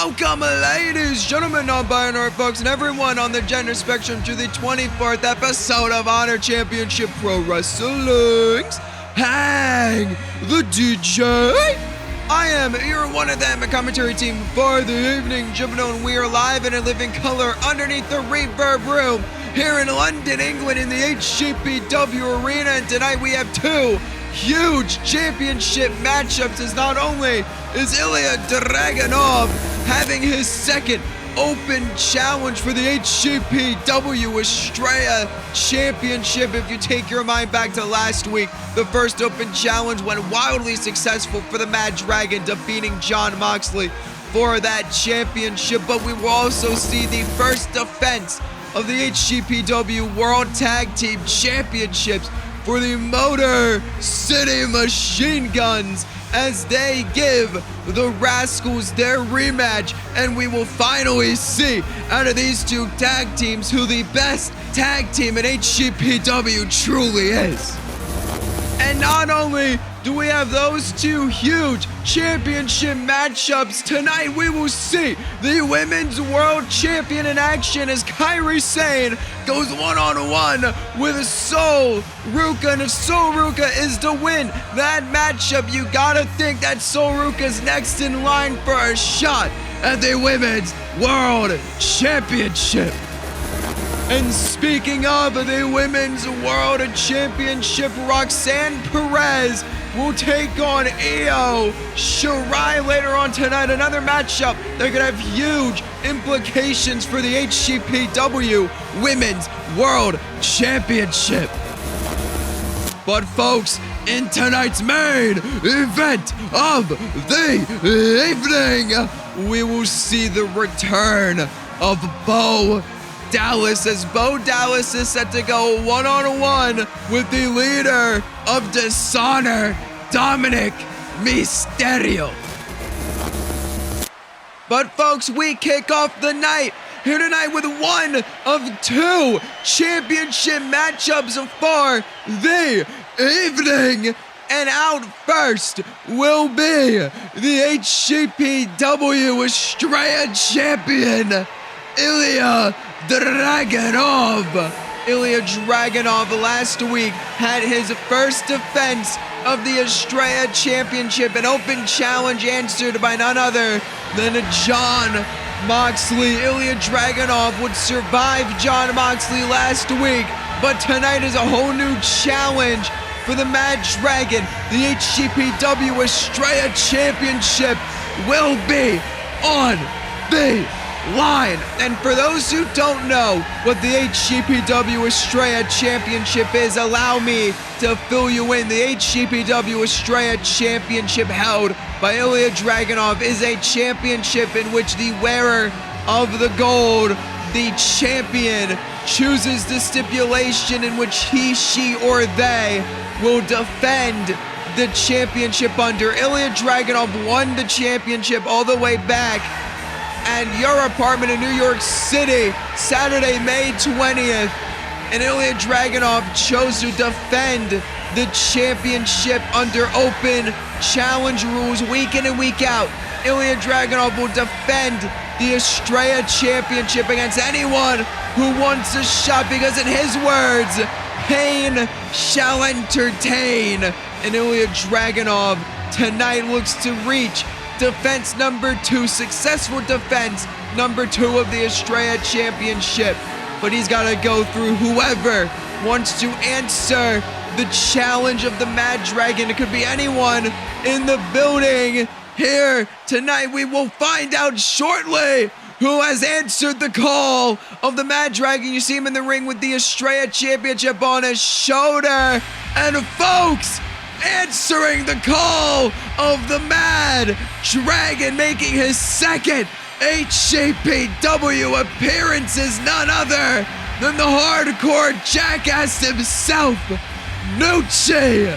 Welcome, ladies, gentlemen, non-binary folks, and everyone on the gender spectrum to the 24th episode of Honor Championship Pro Wrestling's Hang the DJ. I am your one of them, a commentary team for the evening, Juvenile, and we are live and in living color underneath the Reverb Room here in London, England, in the HCPW arena. And tonight we have two huge championship matchups, as not only is Ilya Dragunov having his second open challenge for the HCPW Australia Championship. If you take your mind back to last week, the first open challenge went wildly successful for the Mad Dragon, defeating Jon Moxley for that championship. But we will also see the first defense of the HCPW World Tag Team Championships for the Motor City Machine Guns, as they give the Rascals their rematch, and we will finally see out of these two tag teams who the best tag team in HCPW truly is. And not only do we have those two huge championship matchups, tonight we will see the Women's World Champion in action as Kairi Sane goes one-on-one with Sol Ruka. And if Sol Ruka is to win that matchup, you gotta think that Sol Ruka's next in line for a shot at the Women's World Championship. And speaking of the Women's World Championship, Roxanne Perez will take on Io Shirai later on tonight. Another matchup that could have huge implications for the HCPW Women's World Championship. But folks, in tonight's main event of the evening, we will see the return of Bo Dallas, as Bo Dallas is set to go one-on-one with the leader of Dishonor, Dominik Mysterio. But folks, we kick off the night here tonight with one of two championship matchups for the evening. And out first will be the HCPW Australia Champion, Ilya Dragunov. Ilya Dragunov last week had his first defense of the Australia Championship, an open challenge answered by none other than Jon Moxley. Ilya Dragunov would survive Jon Moxley last week, but tonight is a whole new challenge for the Mad Dragon. The HCPW Australia Championship will be on the line. And for those who don't know what the HCPW Australia Championship is, allow me to fill you in. The HCPW Australia Championship, held by Ilya Dragunov, is a championship in which the wearer of the gold, the champion, chooses the stipulation in which he, she, or they will defend the championship under. Ilya Dragunov won the championship all the way back at your apartment in New York City, Saturday, May 20th. And Ilya Dragunov chose to defend the championship under open challenge rules week in and week out. Ilya Dragunov will defend the Australia Championship against anyone who wants a shot, because in his words, pain shall entertain. And Ilya Dragunov tonight looks to reach defense number 2, successful defense number 2 of the Australia Championship. But he's got to go through whoever wants to answer the challenge of the Mad Dragon. It could be anyone in the building here tonight. We will find out shortly who has answered the call of the Mad Dragon. You see him in the ring with the Australia Championship on his shoulder. And folks, answering the call of the Mad Dragon, making his second HCPW appearance, is none other than the hardcore jackass himself, Nucci.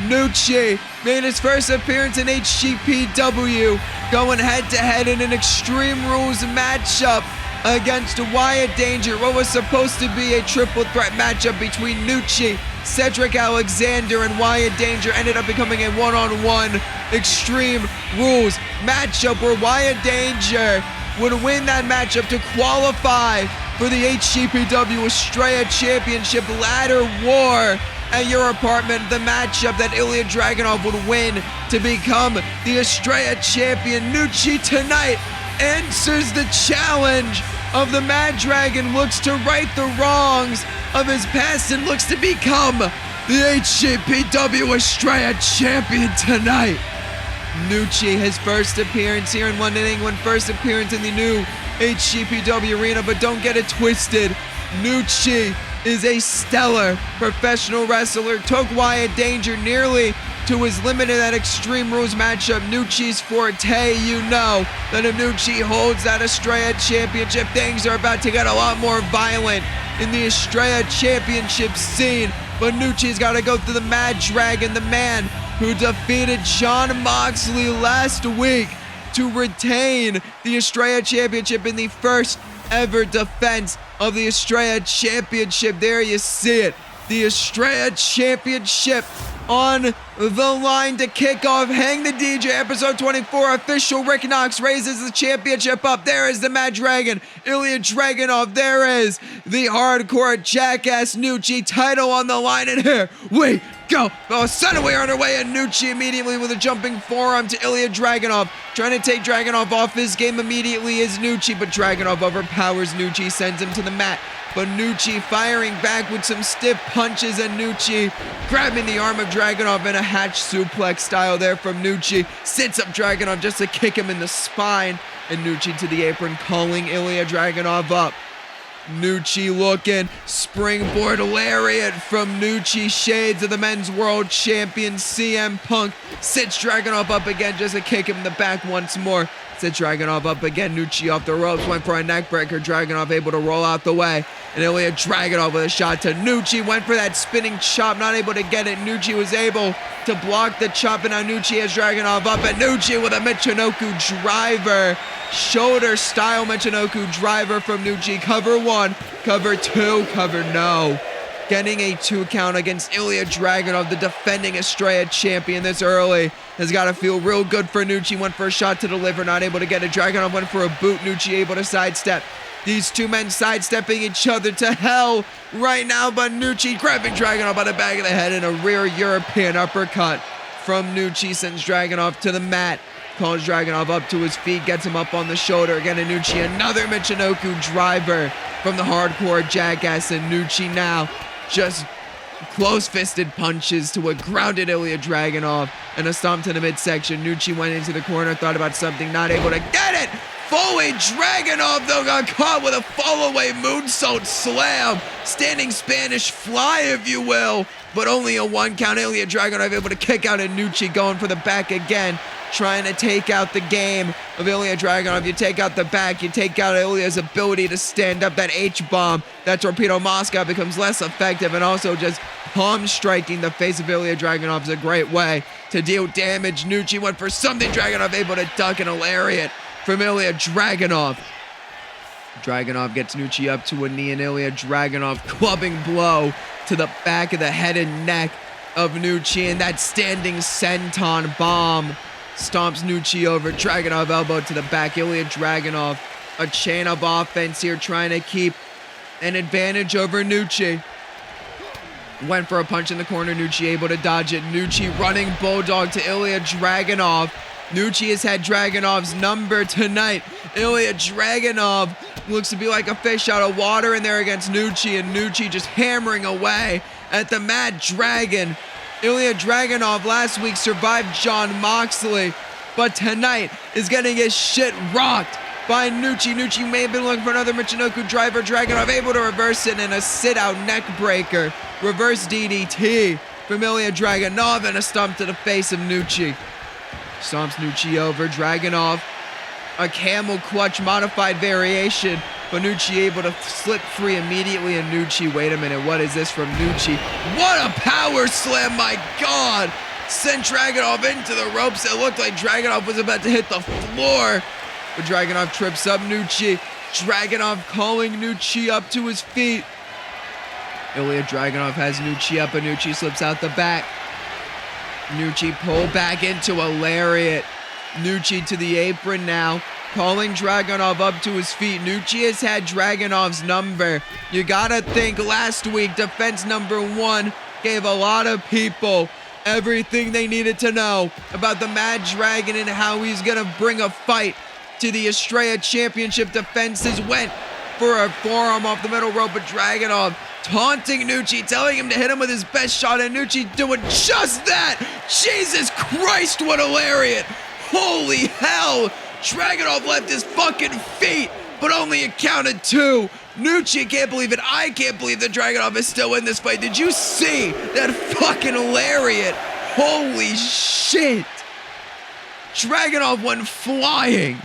Nucci made his first appearance in HCPW, going head-to-head in an Extreme Rules matchup against Wyatt Danger. What was supposed to be a triple threat matchup between Nucci, Cedric Alexander, and Wyatt Danger ended up becoming a one-on-one Extreme Rules matchup where Wyatt Danger would win that matchup to qualify for the HCPW Estrella Championship Ladder War at your apartment. The matchup that Ilya Dragunov would win to become the Estrella champion. Nucci tonight answers the challenge of the Mad Dragon, looks to right the wrongs of his past and looks to become the HCPW Estrella champion tonight. Nucci, his first appearance here in London, England, first appearance in the new HCPW arena, but don't get it twisted. Nucci is a stellar professional wrestler, took Wyatt Danger nearly to his limit in that Extreme Rules matchup. Nucci's forte, you know that if Nucci holds that Estrella Championship, things are about to get a lot more violent in the Estrella Championship scene. But Nucci's got to go through the Mad Dragon, the man who defeated Jon Moxley last week to retain the Estrella Championship in the first ever defense of the Estrella Championship. There you see it, the Estrella Championship on the line to kick off Hang the DJ episode 24. Official Rick Knox raises the championship up. There is the Mad Dragon, Ilya Dragunov. There is the hardcore jackass Nucci, title on the line, and here we go. Oh, suddenly on her way, and Nucci immediately with a jumping forearm to Ilya Dragunov. Trying to take Dragunov off his game immediately is Nucci, but Dragunov overpowers Nucci, sends him to the mat. But Nucci firing back with some stiff punches, and Nucci grabbing the arm of Dragunov in a hatch suplex style there from Nucci. Sits up Dragunov just to kick him in the spine, and Nucci to the apron, calling Ilya Dragunov up. Nucci looking, springboard lariat from Nucci, shades of the men's world champion CM Punk. Sits Dragunov up again just to kick him in the back once more. Sits Dragunov up again, Nucci off the ropes, went for a neck breaker. Dragunov able to roll out the way, and Ilya Dragunov with a shot to Nucci, went for that spinning chop, not able to get it. Nucci was able to block the chop, and now Nucci has Dragunov up, and Nucci with a Michinoku driver, shoulder style Michinoku driver from Nucci. Cover one, cover two, cover no. Getting a 2 count against Ilya Dragunov, the defending Estrella champion this early. Has got to feel real good for Nucci. Went for a shot to the liver, not able to get it. Dragunov went for a boot. Nucci able to sidestep. These two men sidestepping each other to hell right now, but Nucci grabbing Dragunov by the back of the head and a rear European uppercut from Nucci sends Dragunov to the mat. Calls Dragunov up to his feet, gets him up on the shoulder. Again, and Nucci, another Michinoku driver from the hardcore jackass, and Nucci now just close-fisted punches to a grounded Ilya Dragunov and a stomp to the midsection. Nucci went into the corner, thought about something, not able to get it. Fully Dragunov, though, got caught with a fall-away moonsault slam. Standing Spanish fly, if you will, but only a 1 count. Ilya Dragunov able to kick out, and Nucci going for the back again, trying to take out the game of Ilya Dragunov. You take out the back, you take out Ilya's ability to stand up. That H-bomb, that Torpedo Moscow becomes less effective, and also just palm striking the face of Ilya Dragunov is a great way to deal damage. Nucci went for something, Dragunov able to duck and a lariat from Ilya Dragunov. Dragunov gets Nucci up to a knee, and Ilya Dragunov clubbing blow to the back of the head and neck of Nucci, and that standing senton bomb stomps Nucci over. Dragunov elbow to the back. Ilya Dragunov, a chain of offense here, trying to keep an advantage over Nucci. Went for a punch in the corner. Nucci able to dodge it. Nucci running bulldog to Ilya Dragunov. Nucci has had Dragunov's number tonight. Ilya Dragunov looks to be like a fish out of water in there against Nucci, and Nucci just hammering away at the Mad Dragon. Ilya Dragunov last week survived Jon Moxley, but tonight is getting his shit rocked by Nucci. Nucci may have been looking for another Michinoku driver. Dragunov able to reverse it in a sit-out neck breaker. Reverse DDT from Ilya Dragunov and a stomp to the face of Nucci. Stomps Nucci over. Dragunov, a camel clutch modified variation, but Nucci able to slip free immediately, and Nucci, wait a minute, what is this from Nucci? What a power slam, my God! Sent Dragunov into the ropes. It looked like Dragunov was about to hit the floor, but Dragunov trips up Nucci, Dragunov calling Nucci up to his feet. Ilya Dragunov has Nucci up, but Nucci slips out the back. Nucci pulled back into a lariat. Nucci to the apron now, calling Dragunov up to his feet. Nucci has had Dragunov's number. You gotta think last week, defense number 1 gave a lot of people everything they needed to know about the Mad Dragon and how he's gonna bring a fight to the Estrella Championship defenses. Went for a forearm off the middle rope, but Dragunov taunting Nucci, telling him to hit him with his best shot, and Nucci doing just that. Jesus Christ, what a lariat. Holy hell. Dragunov left his fucking feet, but only accounted 2. Nucci can't believe it. I can't believe that Dragunov is still in this fight. Did you see that fucking lariat? Holy shit. Dragunov went flying.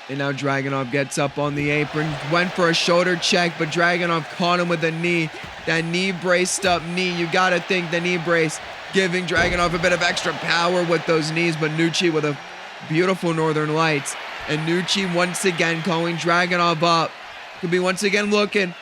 And now Dragunov gets up on the apron, went for a shoulder check, but Dragunov caught him with a knee. That knee braced up knee. You gotta think the knee brace giving Dragunov a bit of extra power with those knees, but Nucci with a beautiful Northern Lights. And Nucci once again calling Dragunov up. Could be once again looking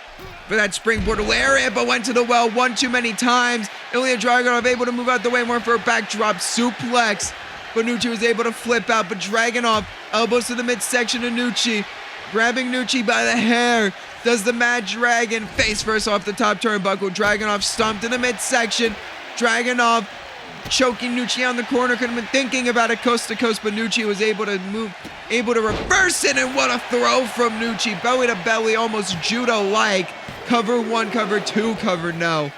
for that springboard lariat, but went to the well one too many times. Ilya Dragunov able to move out the way, went for a backdrop suplex, but Nucci was able to flip out. But Dragunov elbows to the midsection of Nucci, grabbing Nucci by the hair. Does the Mad Dragon face first off the top turnbuckle. Dragunov stumped in the midsection. Dragunov choking Nucci on the corner. Could have been thinking about it coast to coast, but Nucci was able to move, able to reverse it, and what a throw from Nucci. Belly to belly, almost judo-like. Cover 1, cover 2, cover no.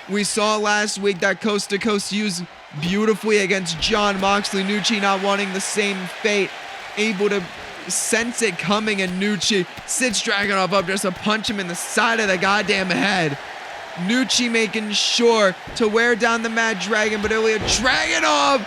We saw last week that coast to coast used beautifully against Jon Moxley. Nucci not wanting the same fate, able to sense it coming, and Nucci sits Dragunov up just to punch him in the side of the goddamn head. Nucci making sure to wear down the Mad Dragon, but Ilya Dragunov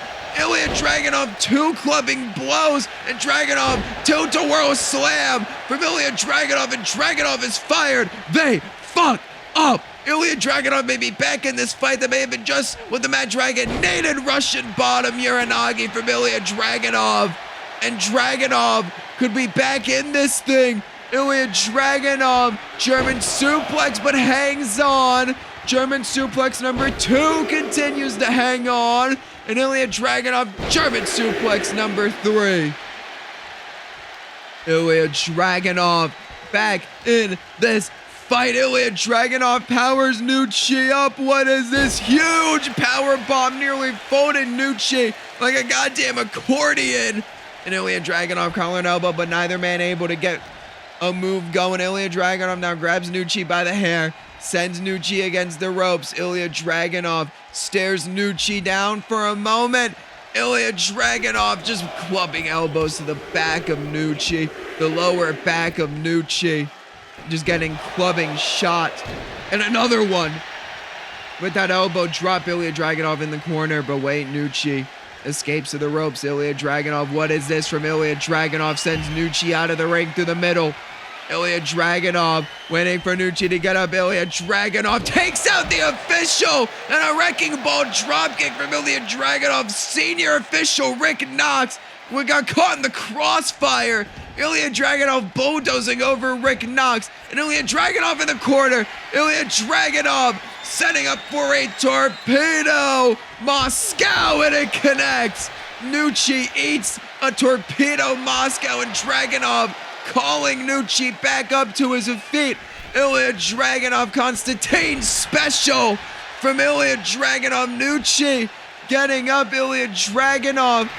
2 clubbing blows, and Dragunov tilt-a-whirl slam from Ilya Dragunov, and Dragunov is fired. They fuck up. Ilya Dragunov may be back in this fight. That may have been just with the Mad Dragon. Nated Russian bottom Uranagi from Ilya Dragunov, and Dragunov could be back in this thing. Ilya Dragunov, German suplex, but hangs on. German suplex number 2 continues to hang on. And Ilya Dragunov, German suplex number 3. Ilya Dragunov back in this fight. Ilya Dragunov powers Nucci up. What is this? Huge power bomb, nearly folded Nucci like a goddamn accordion. And Ilya Dragunov collar and elbow, but neither man able to get a move going. Ilya Dragunov now grabs Nucci by the hair, sends Nucci against the ropes. Ilya Dragunov stares Nucci down for a moment. Ilya Dragunov just clubbing elbows to the back of Nucci, the lower back of Nucci. Just getting clubbing shot. And another one. With that elbow drop, Ilya Dragunov in the corner, but wait, Nucci escapes to the ropes. Ilya Dragunov, what is this from Ilya Dragunov? Sends Nucci out of the ring through the middle. Ilya Dragunov waiting for Nucci to get up. Ilya Dragunov takes out the official, and a wrecking ball dropkick from Ilya Dragunov. Senior official Rick Knox got caught in the crossfire. Ilya Dragunov bulldozing over Rick Knox, and Ilya Dragunov in the corner. Ilya Dragunov setting up for a torpedo Moscow, and it connects. Nucci eats a torpedo Moscow, and Dragunov calling Nucci back up to his feet. Ilya Dragunov Constantine special from Ilya Dragunov. Nucci getting up. Ilya Dragunov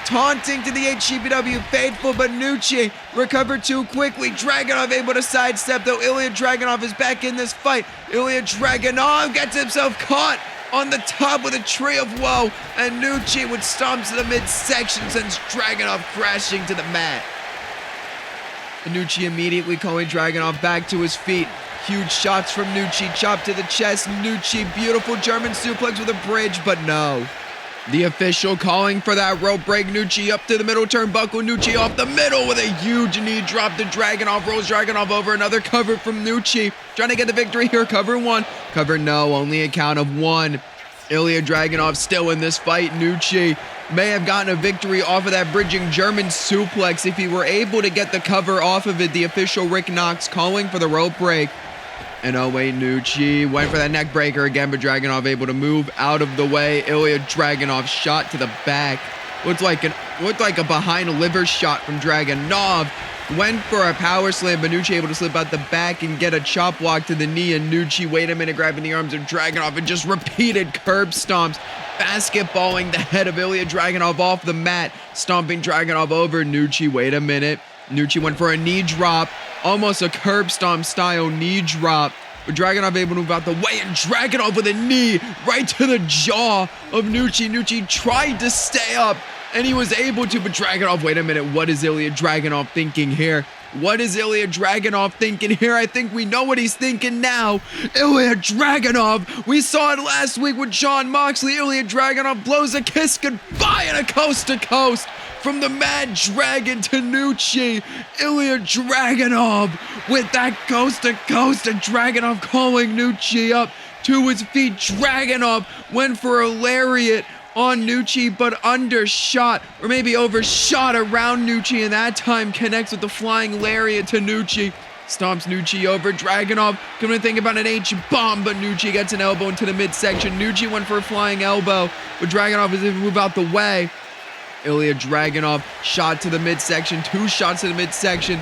taunting to the HCPW faithful, but Nucci recovered too quickly. Dragunov able to sidestep, though. Ilya Dragunov is back in this fight. Ilya Dragunov gets himself caught on the top with a tree of woe, and Nucci would stomp to the midsection, sends Dragunov crashing to the mat. Nucci immediately calling Dragunov back to his feet. Huge shots from Nucci, chop to the chest. Nucci, beautiful German suplex with a bridge, but no. The official calling for that rope break. Nucci up to the middle turnbuckle. Nucci off the middle with a huge knee drop to Dragunov. Rolls Dragunov over. Another cover from Nucci. Trying to get the victory here. Cover 1. Cover no. Only a count of 1. Ilya Dragunov still in this fight. Nucci may have gotten a victory off of that bridging German suplex if he were able to get the cover off of it. The official Rick Knox calling for the rope break. And oh wait, Nucci went for that neck breaker again, but Dragunov able to move out of the way. Ilya Dragunov shot to the back. Looked like a behind liver shot from Dragunov. Went for a power slam, but Nucci able to slip out the back and get a chop block to the knee. And Nucci, wait a minute, grabbing the arms of Dragunov and just repeated curb stomps, basketballing the head of Ilya Dragunov off the mat, stomping Dragunov over. Nucci, wait a minute. Nucci went for a knee drop, almost a curb stomp style knee drop. But Dragunov able to move out the way, and Dragunov with a knee right to the jaw of Nucci. Nucci tried to stay up, and he was able to, but Dragunov, wait a minute, what is Ilya Dragunov thinking here? What is Ilya Dragunov thinking here? I think we know what he's thinking now. Ilya Dragunov, we saw it last week with Jon Moxley. Ilya Dragunov blows a kiss goodbye and a coast to coast from the Mad Dragon to Nucci. Ilya Dragunov with that coast to coast, and Dragunov calling Nucci up to his feet. Dragunov went for a lariat on Nucci, but undershot, or maybe overshot around Nucci, and that time connects with the flying lariat to Nucci. Stomps Nucci over. Dragunov coming to think about an H-bomb, but Nucci gets an elbow into the midsection. Nucci went for a flying elbow, but Dragunov is able to move out the way. Ilya Dragunov shot to the midsection, 2 shots to the midsection.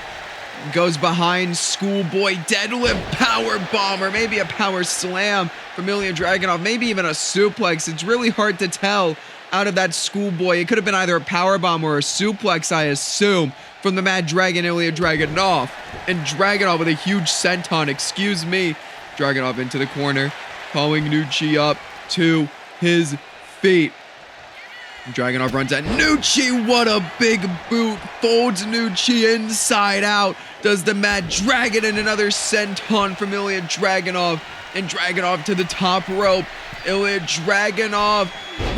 Goes behind, schoolboy deadlift power bomb, or maybe a power slam from Ilya Dragunov, maybe even a suplex. It's really hard to tell out of that schoolboy. It could have been either a power bomb or a suplex, I assume, from the Mad Dragon, Ilya Dragunov. And Dragunov with a huge senton, excuse me. Dragunov into the corner, calling Nucci up to his feet. Dragunov runs at Nucci, what a big boot, folds Nucci inside out, does the Mad Dragon, and another senton from Ilya Dragunov, and Dragunov to the top rope. Ilya Dragunov,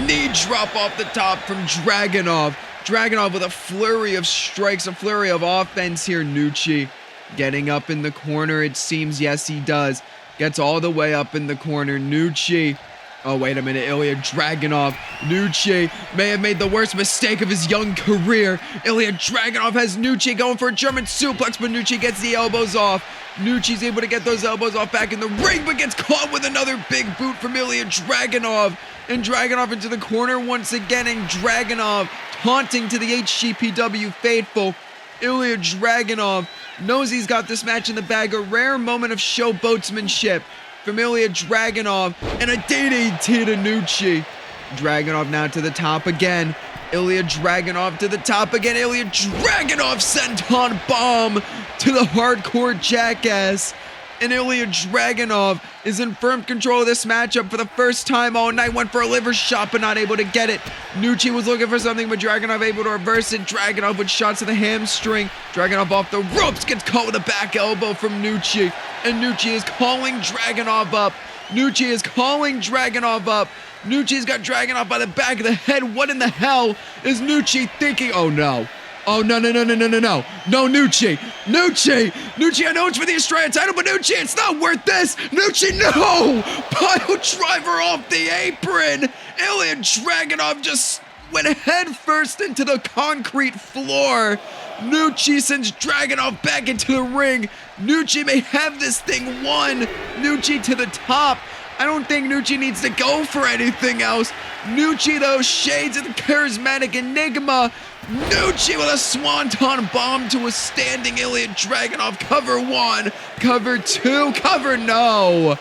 knee drop off the top from Dragunov. Dragunov with a flurry of strikes, a flurry of offense here. Nucci getting up in the corner, it seems, yes he does, gets all the way up in the corner. Nucci, oh, wait a minute, Ilya Dragunov. Nucci may have made the worst mistake of his young career. Ilya Dragunov has Nucci going for a German suplex, but Nucci gets the elbows off. Nucci's able to get those elbows off back in the ring, but gets caught with another big boot from Ilya Dragunov. And Dragunov into the corner once again, and Dragunov taunting to the HCPW faithful. Ilya Dragunov knows he's got this match in the bag, a rare moment of showboatsmanship from Ilya Dragunov, and a DDT to Nucci. Dragunov now to the top again. Ilya Dragunov to the top again. Ilya Dragunov senton bomb to the hardcore jackass. And Ilya Dragunov is in firm control of this matchup for the first time all night. Went for a liver shot, but not able to get it. Nucci was looking for something, but Dragunov able to reverse it. Dragunov with shots to the hamstring. Dragunov off the ropes, gets caught with a back elbow from Nucci. And Nucci is calling Dragunov up. Nucci is calling Dragunov up. Nucci's got Dragunov by the back of the head. What in the hell is Nucci thinking? Oh no. Oh, no. No, Nucci. Nucci, I know it's for the Australian title, but Nucci, it's not worth this. Nucci, no. Pile driver off the apron. Ilya Dragunov just went head first into the concrete floor. Nucci sends Dragunov back into the ring. Nucci may have this thing won. Nucci to the top. I don't think Nucci needs to go for anything else. Nucci, though, shades of the charismatic enigma. Nucci with a swanton bomb to a standing Ilya Dragunov. Cover 1, cover 2, cover no.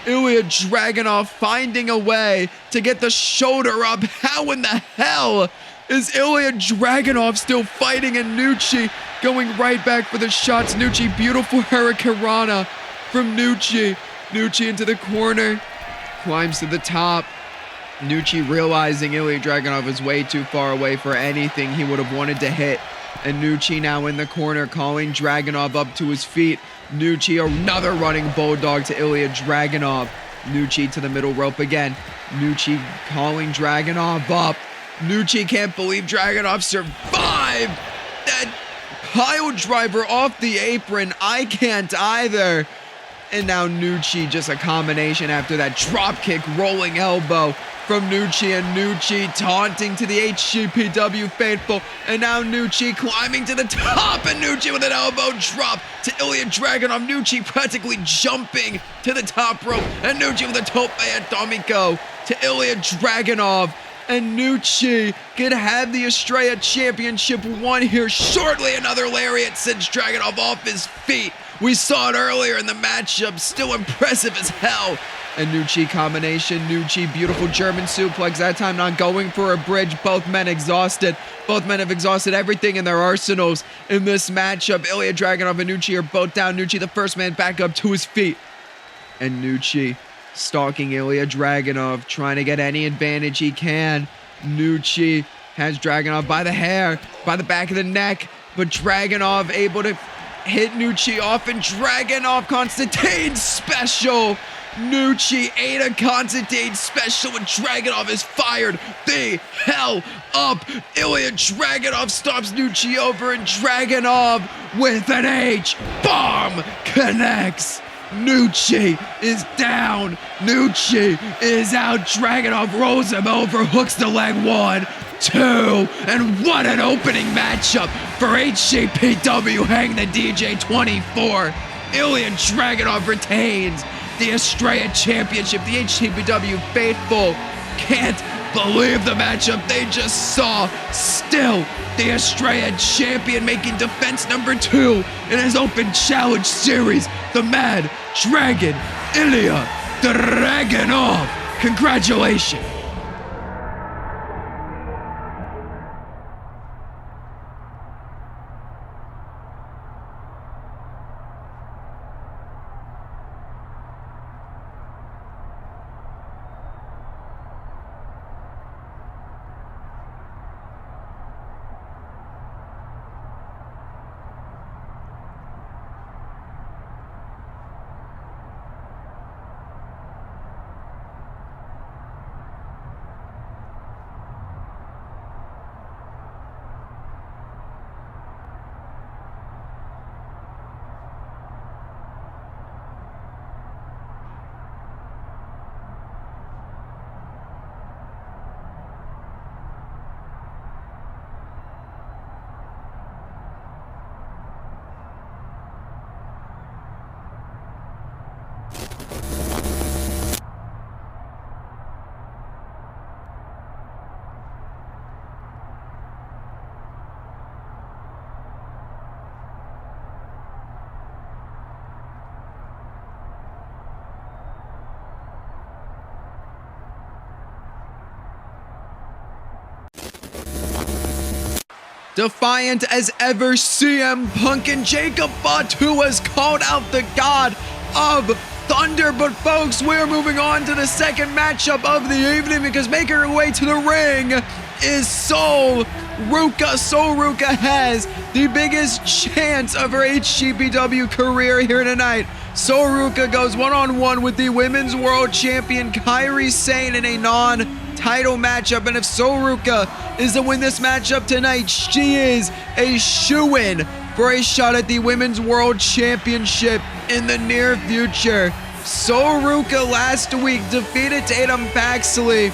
Ilya Dragunov finding a way to get the shoulder up. How in the hell is Ilya Dragunov still fighting, and Nucci going right back for the shots? Nucci, beautiful Hurricanrana from Nucci. Nucci into the corner, climbs to the top. Nucci realizing Ilya Dragunov is way too far away for anything he would have wanted to hit. And Nucci now in the corner, calling Dragunov up to his feet. Nucci, another running bulldog to Ilya Dragunov. Nucci to the middle rope again. Nucci calling Dragunov up. Nucci can't believe Dragunov survived that pile driver off the apron. I can't either. And now Nucci, just a combination after that drop kick, rolling elbow from Nucci, and Nucci taunting to the HCPW faithful. And now Nucci climbing to the top, and Nucci with an elbow drop to Ilya Dragunov. Nucci practically jumping to the top rope, and Nucci with a tope at Dominik to Ilya Dragunov. And Nucci could have the Estrella Championship won here shortly. Another lariat sends Dragunov off his feet. We saw it earlier in the matchup, still impressive as hell. And Nucci combination, Nucci, beautiful German suplex, that time not going for a bridge. Both men exhausted. Both men have exhausted everything in their arsenals in this matchup. Ilya Dragunov and Nucci are both down. Nucci, the first man back up to his feet. And Nucci stalking Ilya Dragunov, trying to get any advantage he can. Nucci has Dragunov by the hair, by the back of the neck, but Dragunov able to hit Nucci off, and Dragunov Constantine special. Nucci ate a Constantine special, and Dragunov is fired the hell up. Ilya Dragunov stops Nucci over, and Dragunov with an H-bomb connects. Nucci is down. Nucci is out. Dragunov rolls him over, hooks the leg. 1, 2, and what an opening matchup for HCPW. Hang the DJ 24. Ilya Dragunov retains the Estrella Championship. The HCPW faithful can't believe the matchup they just saw. Still, the Estrella champion making defense number 2 in his open challenge series. The Mad Dragon, Ilya Dragunov. Congratulations. Defiant as ever, CM Punk and Jacob Fatu has called out the God of Thunder. But folks, we're moving on to the second matchup of the evening, because making her way to the ring is Sol Ruca. Sol Ruca has the biggest chance of her HCPW career here tonight. Sol Ruca goes one-on-one with the Women's World Champion Kairi Sane in a non-title matchup. And if Sol Ruca is to win this matchup tonight, she is a shoo-in for a shot at the Women's World Championship in the near future. Sol Ruca last week defeated Tatum Paxley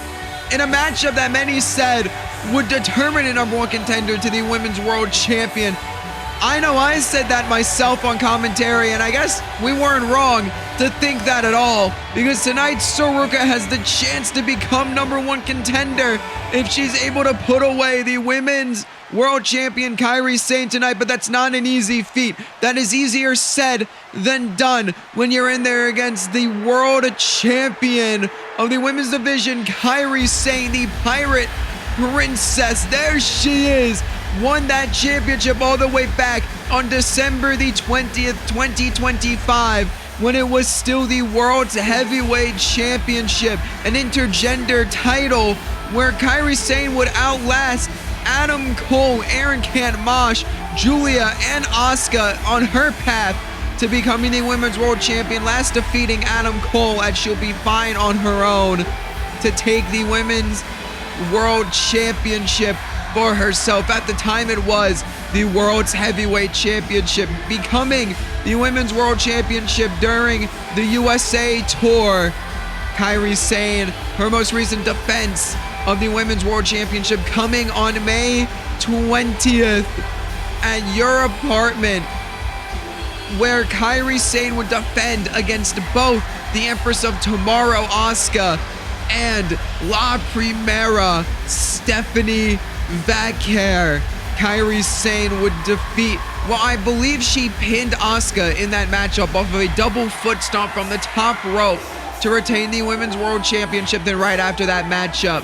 in a matchup that many said would determine a #1 contender to the Women's World Champion. I know I said that myself on commentary, and I guess we weren't wrong to think that at all, because tonight Sol Ruca has the chance to become #1 contender if she's able to put away the Women's World Champion Kairi Sane tonight. But that's not an easy feat. That is easier said than done when you're in there against the World Champion of the Women's Division, Kairi Sane, the Pirate Princess. There she is. Won that championship all the way back on December the 20th, 2025, when it was still the World's Heavyweight Championship, an intergender title where Kairi Sane would outlast Adam Cole, Aaron Kant-Mosh, Julia, and Asuka on her path to becoming the Women's World Champion, last defeating Adam Cole, as she'll be fine on her own to take the Women's World Championship for herself. At the time, it was the World's Heavyweight Championship, becoming the Women's World Championship during the USA Tour. Kairi Sane, her most recent defense of the Women's World Championship coming on May 20th at your apartment, where Kairi Sane would defend against both the Empress of Tomorrow, Asuka, and La Primera, Stephanie Vaquer. Kairi Sane would defeat, well, I believe she pinned Asuka in that matchup off of a double foot stomp from the top rope to retain the Women's World Championship. Then right after that matchup,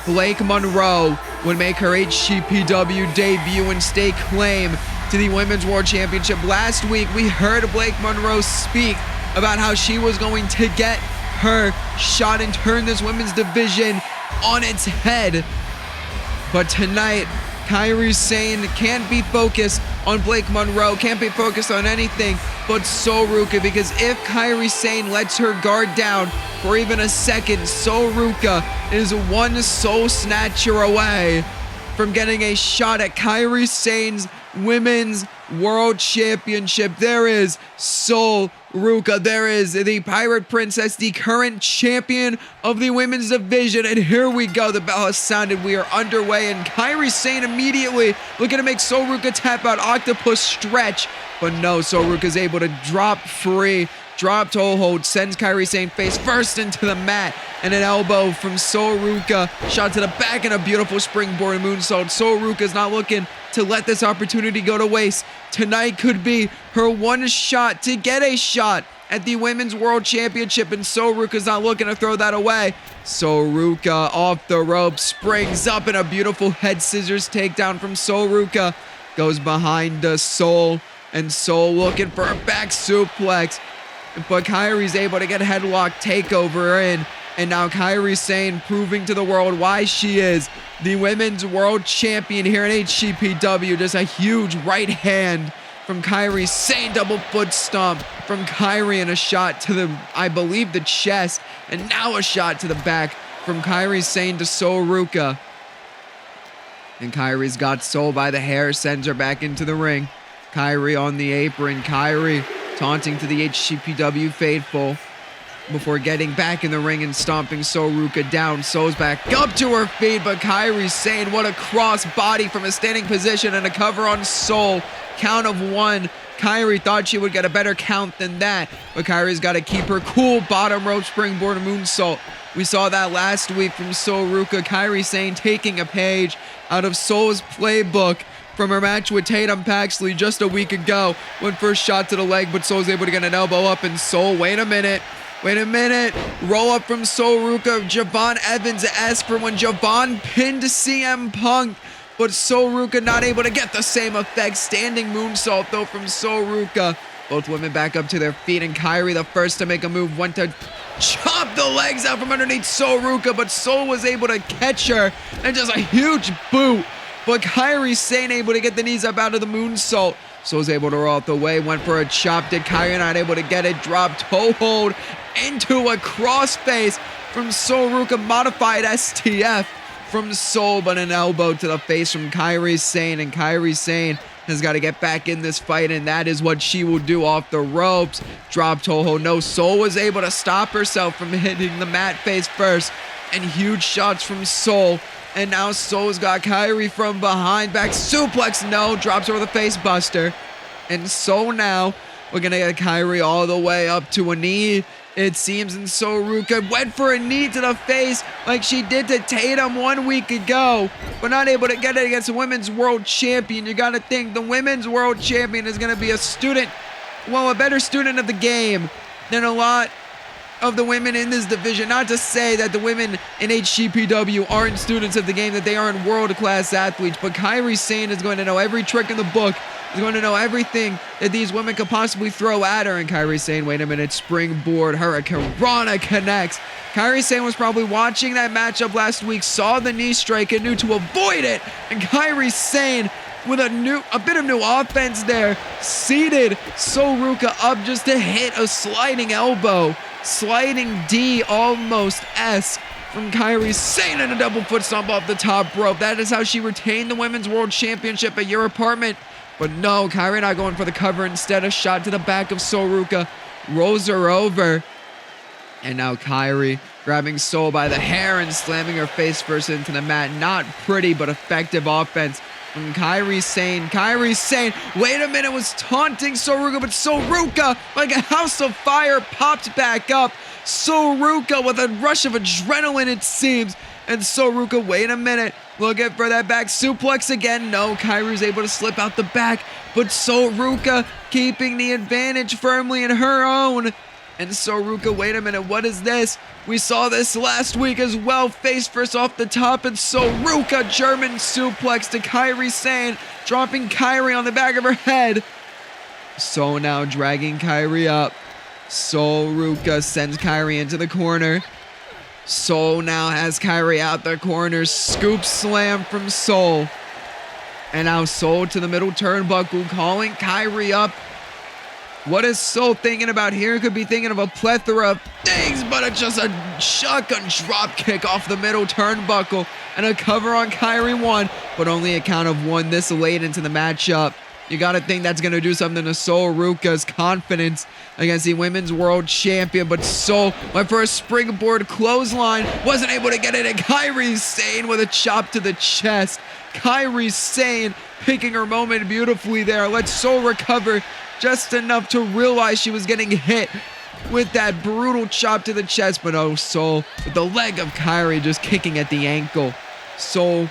Blake Monroe would make her HCPW debut and stake claim to the Women's World Championship. Last week, we heard Blake Monroe speak about how she was going to get her shot and turn this women's division on its head. But tonight, Kairi Sane can't be focused on Blake Monroe, can't be focused on anything but Sol Ruca, because if Kairi Sane lets her guard down for even a second, Sol Ruca is one soul snatcher away from getting a shot at Kairi Sane's Women's World Championship. There is Sol Ruca. There is the Pirate Princess, the current champion of the women's division. And here we go. The bell has sounded. We are underway. And Kairi Sane immediately looking to make Sol Ruca tap out Octopus stretch. But no, Sol Ruca is able to drop free. Drop toe hold, sends Kairi Sane face first into the mat, and an elbow from Sol Ruca. Shot to the back and a beautiful springboard moonsault. Sol Ruca is not looking to let this opportunity go to waste. Tonight could be her one shot to get a shot at the Women's World Championship, and Sol Ruca is not looking to throw that away. Sol Ruca off the rope, springs up, and a beautiful head scissors takedown from Sol Ruca. Goes behind Sol, and Sol looking for a back suplex. But Kairi's able to get a headlock takeover in. And now Kairi Sane proving to the world why she is the Women's World Champion here in HCPW. Just a huge right hand from Kairi Sane. Double foot stomp from Kairi, and a shot to the, I believe, the chest. And now a shot to the back from Kairi Sane to Sol Ruca. And Kairi's got Sol by the hair, sends her back into the ring. Kairi on the apron. Kairi taunting to the HCPW faithful before getting back in the ring and stomping Sol Ruca down. Sol's back up to her feet, but Kairi Sane, what a cross body from a standing position and a cover on Sol. Count of one. Kairi thought she would get a better count than that, but Kairi's got to keep her cool. Bottom rope springboard moonsault. We saw that last week from Sol Ruca. Kairi Sane taking a page out of Sol's playbook from her match with Tatum Paxley just a week ago. Went for a shot to the leg, but Sol's able to get an elbow up, and Sol, wait a minute. Roll up from Sol Ruca. Javon Evans-esque for when Javon pinned CM Punk, but Sol Ruca not able to get the same effect. Standing moonsault though from Sol Ruca. Both women back up to their feet, and Kairi, the first to make a move, went to chop the legs out from underneath Sol Ruca, but Sol was able to catch her, and just a huge boot. But Kairi Sane able to get the knees up out of the moonsault. Sol's able to roll out the way, went for a chop. Did Kairi not able to get it? Drop toe hold into a crossface from Sol Ruca. Modified STF from Sol, but an elbow to the face from Kairi Sane. And Kairi Sane has got to get back in this fight, and that is what she will do off the ropes. Drop toe hold. No, Sol was able to stop herself from hitting the mat face first. And huge shots from Sol. And now Sol's got Kairi from behind. Back suplex. No. Drops her with a face buster. And Sol now, we're going to get Kairi all the way up to a knee, it seems. And Sol Ruca went for a knee to the face like she did to Tatum 1 week ago. But not able to get it against the Women's World Champion. You got to think the Women's World Champion is going to be a student, well, a better student of the game than a lot of the women in this division. Not to say that the women in HCPW aren't students of the game, that they aren't world-class athletes, but Kairi Sane is going to know every trick in the book, is going to know everything that these women could possibly throw at her. And Kairi Sane, wait a minute, springboard, Hurricane Rana connects. Kairi Sane was probably watching that matchup last week, saw the knee strike and knew to avoid it. And Kairi Sane, with a bit of new offense there, seated Sol Ruca up just to hit a sliding elbow. Sliding D almost S from Kairi Sane, and a double foot stomp off the top rope. That is how she retained the Women's World Championship at your apartment But no, Kairi not going for the cover. Instead, a shot to the back of Soruka. Rolls her over. And now Kairi grabbing Sol by the hair and slamming her face first into the mat. Not pretty, but effective offense from Kairi Sane. Kairi Sane, wait a minute, was taunting Soruka, but Soruka, like a house of fire, popped back up. Soruka with a rush of adrenaline, it seems. And Soruka, wait a minute, looking for that back suplex again. No, Kairi's able to slip out the back, but Soruka keeping the advantage firmly in her own. And Soruka, wait a minute, what is this? We saw this last week as well. Face first off the top, and Soruka German suplex to Kairi Sane, dropping Kairi on the back of her head. So now dragging Kairi up. Soruka sends Kairi into the corner. Sol now has Kairi out the corner. Scoop slam from Sol. And now Sol to the middle turnbuckle, calling Kairi up. What is Sol thinking about here? Could be thinking of a plethora of things, but it's just a shotgun drop kick off the middle turnbuckle and a cover on Kairi 1, but only a count of 1 this late into the matchup. You gotta think that's gonna do something to Soruka's confidence against the Women's World Champion, but Sol went for a springboard clothesline, wasn't able to get it, and Kairi Sane with a chop to the chest. Kairi Sane picking her moment beautifully there. Let Sol recover just enough to realize she was getting hit with that brutal chop to the chest, but oh, Sol with the leg of Kairi just kicking at the ankle. Sol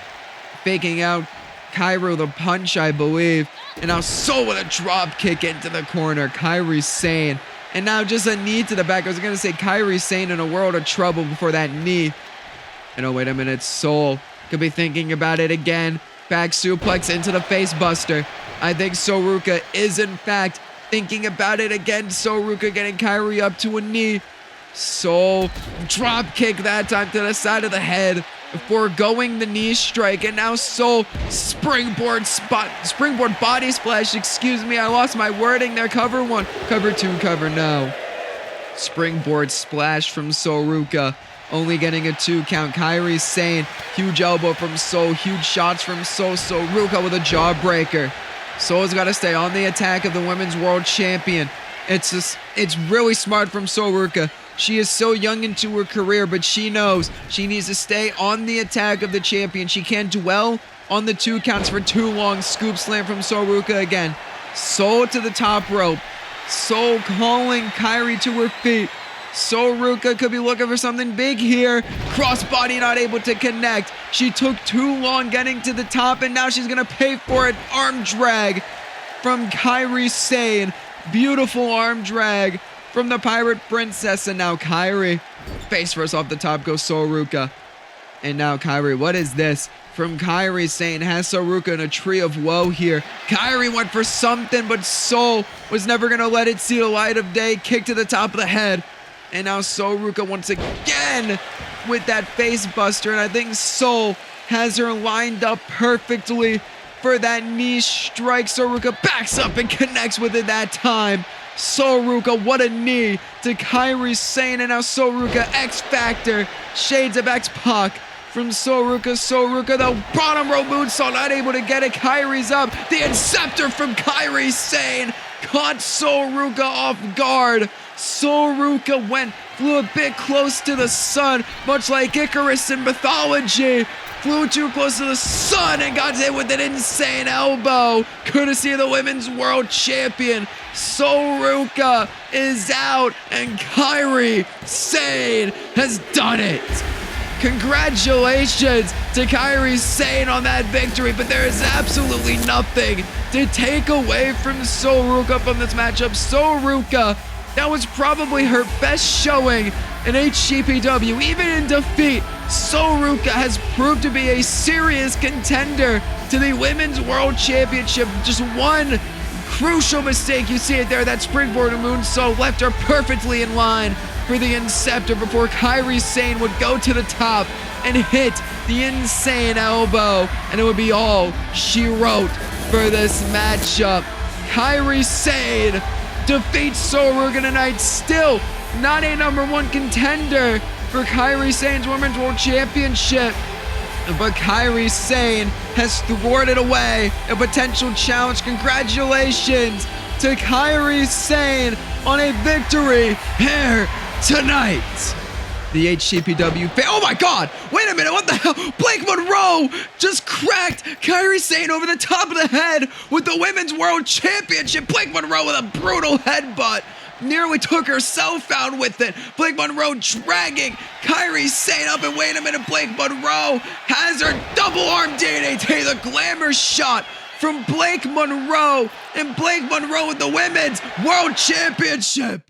faking out Kairi with a punch, I believe, and now Sol with a drop kick into the corner. Kairi Sane, and now just a knee to the back. I was gonna say Kairi Sane in a world of trouble before that knee. And oh, wait a minute, Sol could be thinking about it again. Back suplex into the face buster. I think Soruka is in fact thinking about it again. Soruka getting Kairi up to a knee. Sol drop kick that time to the side of the head before going the knee strike. And now Sol springboard body splash. Excuse me, I lost my wording there. Cover 1, cover 2, cover no. Springboard splash from Soruka. Only getting a 2 count. Kairi Sane, huge elbow from Sol, huge shots from Sol. Soruka with a jawbreaker. Sol's got to stay on the attack of the Women's World Champion. It's really smart from Soruka. She is so young into her career, but she knows she needs to stay on the attack of the champion. She can't dwell on the 2 counts for too long. Scoop slam from Soruka again. Sol to the top rope. Sol calling Kairi to her feet. Soruka could be looking for something big here. Crossbody not able to connect. She took too long getting to the top, and now she's gonna pay for it. Arm drag from Kairi Sane. Beautiful arm drag from the Pirate Princess, and now Kairi. Face first off the top goes Soruka. And now Kairi, what is this? From Kairi Sane, has Soruka in a tree of woe here. Kairi went for something, but Sol was never gonna let it see the light of day. Kick to the top of the head. And now Soruka once again with that face buster. And I think Sol has her lined up perfectly for that knee strike. Soruka backs up and connects with it that time. Soruka, what a knee to Kairi Sane. And now Soruka, X Factor, shades of X-Pac from Soruka. Soruka, the bottom rope moonsault, not able to get it. Kairi's up. The Inceptor from Kairi Sane caught Soruka off guard. Soruka flew a bit close to the sun, much like Icarus in mythology. Flew too close to the sun and got hit with an insane elbow, courtesy of the Women's World Champion. Soruka is out, and Kairi Sane has done it. Congratulations to Kairi Sane on that victory, but there is absolutely nothing to take away from Soruka from this matchup. Soruka, that was probably her best showing in HCPW. Even in defeat, Soruka has proved to be a serious contender to the Women's World Championship. Just one crucial mistake, you see it there, that springboard moonsault left her perfectly in line for the Inceptor before Kairi Sane would go to the top and hit the insane elbow, and it would be all she wrote for this matchup. Kairi Sane defeats Soruka tonight, still not a #1 contender for Kairi Sane's Women's World Championship. But Kairi Sane has thwarted away a potential challenge. Congratulations to Kairi Sane on a victory here tonight. The HCPW oh my god, wait a minute, what the hell? Blake Monroe just cracked Kairi Sane over the top of the head with the Women's World Championship. Blake Monroe with a brutal headbutt. Nearly took herself out with it. Blake Monroe dragging Kairi Sane up, and wait a minute, Blake Monroe has her double arm DDT, the glamour shot from Blake Monroe, and Blake Monroe with the Women's World Championship.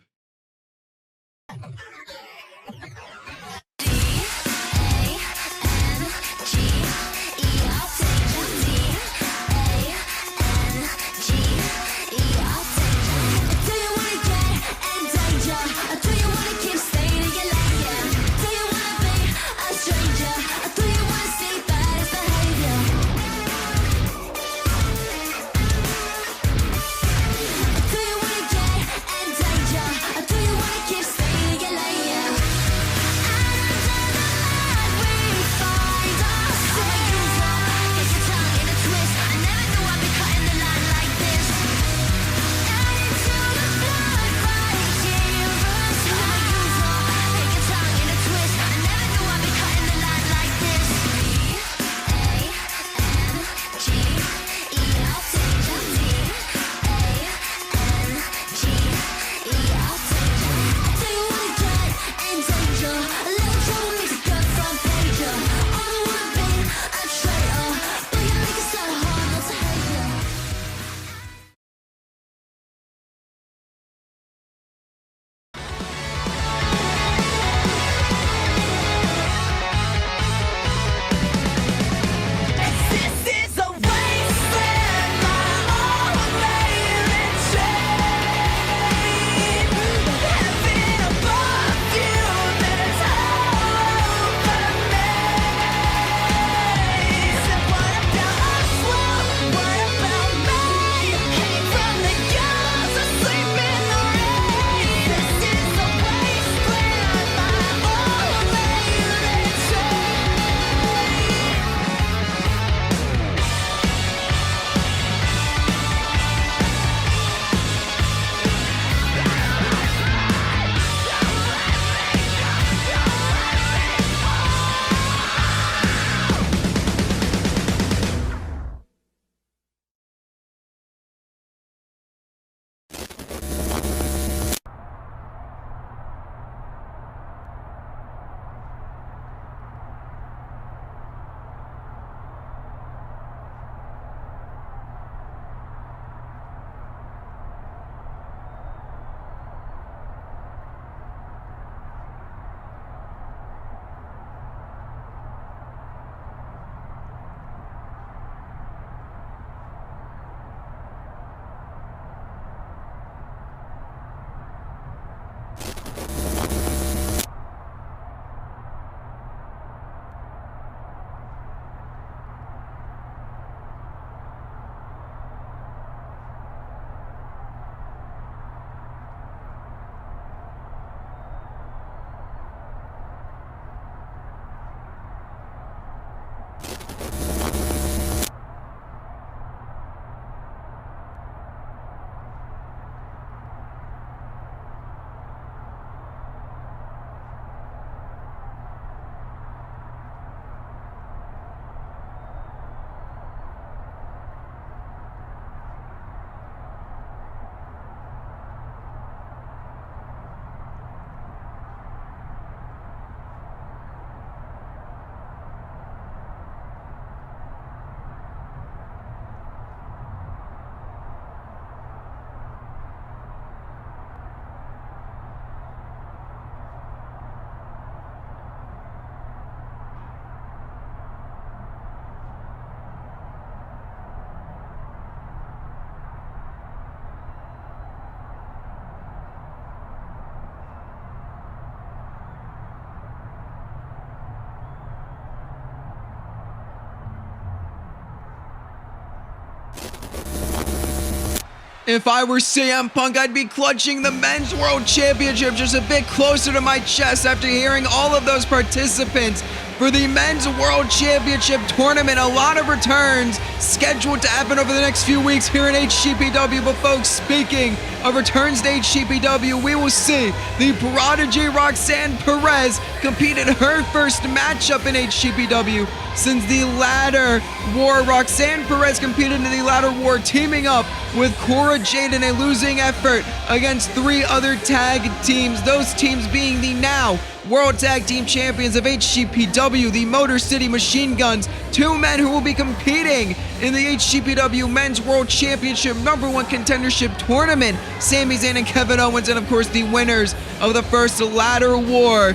If I were CM Punk, I'd be clutching the Men's World Championship just a bit closer to my chest after hearing all of those participants for the Men's World Championship Tournament. A lot of returns scheduled to happen over the next few weeks here in HCPW. But folks, speaking of returns to HCPW, we will see the prodigy Roxanne Perez compete in her first matchup in HCPW since the Ladder War. Roxanne Perez competed in the Ladder War, teaming up with Cora Jade in a losing effort against 3 other tag teams. Those teams being the now World Tag Team Champions of HCPW, the Motor City Machine Guns, 2 men who will be competing in the HCPW Men's World Championship #1 Contendership Tournament, Sami Zayn and Kevin Owens, and of course the winners of the first Ladder War,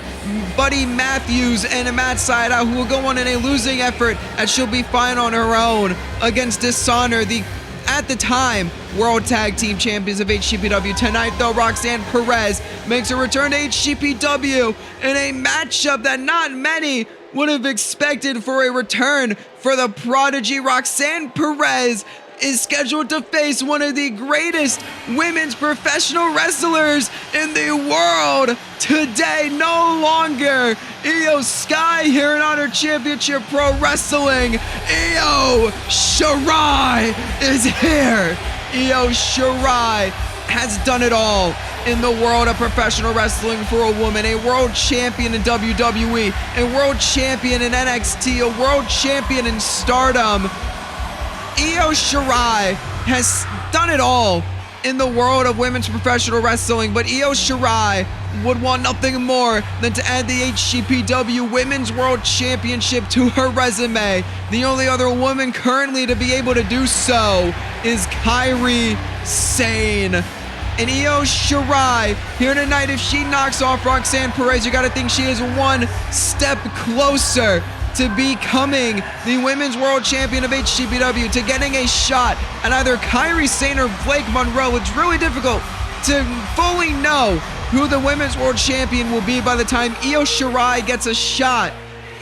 Buddy Matthews and Matt Sydal, who will go on in a losing effort as she'll be fine on her own against Dishonor, the at the time World Tag Team Champions of HCPW. Tonight, though, Roxanne Perez makes a return to HCPW in a matchup that not many would have expected for a return for the prodigy. Roxanne Perez is scheduled to face one of the greatest women's professional wrestlers in the world today. No longer Io Sky here in Honor Championship Pro Wrestling. Io Shirai is here. Io Shirai has done it all in the world of professional wrestling for a woman. A world champion in WWE, a world champion in NXT, a world champion in Stardom. Io Shirai has done it all in the world of women's professional wrestling, but Io Shirai would want nothing more than to add the HCPW Women's World Championship to her resume. The only other woman currently to be able to do so is Kairi Sane. And Io Shirai here tonight, if she knocks off Roxanne Perez, you gotta think she is one step closer to becoming the Women's World Champion of HCPW, to getting a shot at either Kairi Sane or Blake Monroe. It's really difficult to fully know who the Women's World Champion will be by the time Io Shirai gets a shot.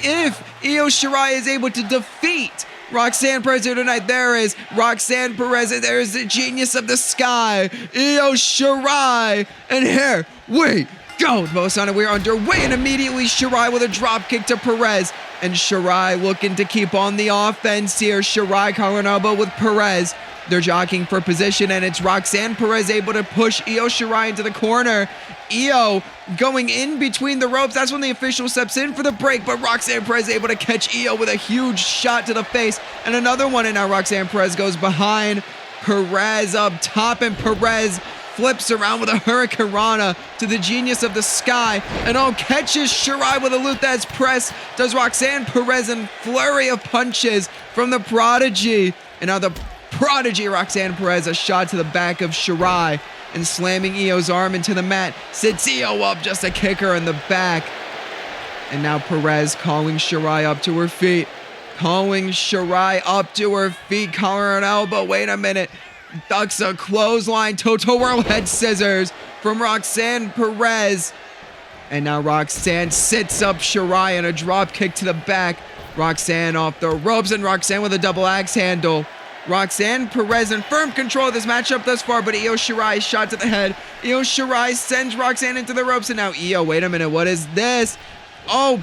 If Io Shirai is able to defeat Roxanne Perez here tonight, there is Roxanne Perez, and there is the genius of the sky, Io Shirai, and here we go. We're underway, and immediately Shirai with a drop kick to Perez. And Shirai looking to keep on the offense here. Shirai collar and elbow with Perez. They're jockeying for position, and it's Roxanne Perez able to push Io Shirai into the corner. Io going in between the ropes. That's when the official steps in for the break, but Roxanne Perez able to catch Io with a huge shot to the face. And another one, and now Roxanne Perez goes behind Perez up top, and Perez flips around with a Hurricane Rana to the genius of the sky, and catches Shirai with a Luthez press. Does Roxanne Perez and flurry of punches from the prodigy. And now the prodigy Roxanne Perez, a shot to the back of Shirai, and slamming Io's arm into the mat. Sits Io up just to kick her in the back. And now Perez calling Shirai up to her feet. Calling Shirai up to her feet, collar and elbow. Wait a minute. Ducks a clothesline, Toto World head scissors from Roxanne Perez. And now Roxanne sits up Shirai and a drop kick to the back. Roxanne off the ropes, and Roxanne with a double axe handle. Roxanne Perez in firm control of this matchup thus far, but Io Shirai shot to the head. Io Shirai sends Roxanne into the ropes, and now Io, wait a minute, what is this? Oh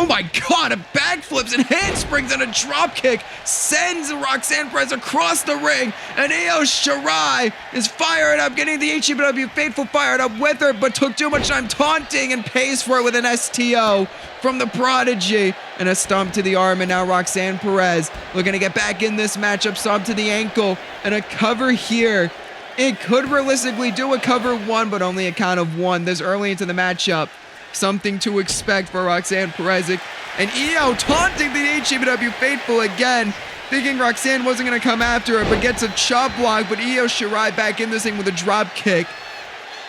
my God, a backflips and handsprings and a drop kick sends Roxanne Perez across the ring, and Io Shirai is fired up, getting the HCPW faithful fired up with her, but took too much time taunting and pays for it with an STO from the prodigy, and a stomp to the arm. And now Roxanne Perez looking to get back in this matchup, stomp to the ankle, and a cover here. It could realistically do a cover 1, but only a count of 1 this early into the matchup. Something to expect for Roxanne Perez. And Io taunting the HCPW faithful again, thinking Roxanne wasn't going to come after her, but gets a chop block. But Io Shirai back in this thing with a drop kick.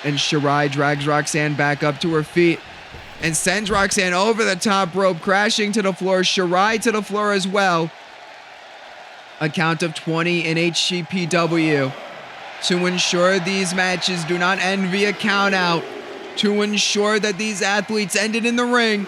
And Shirai drags Roxanne back up to her feet and sends Roxanne over the top rope, crashing to the floor. Shirai to the floor as well. A count of 20 in HCPW to ensure these matches do not end via count out. To ensure that these athletes ended in the ring.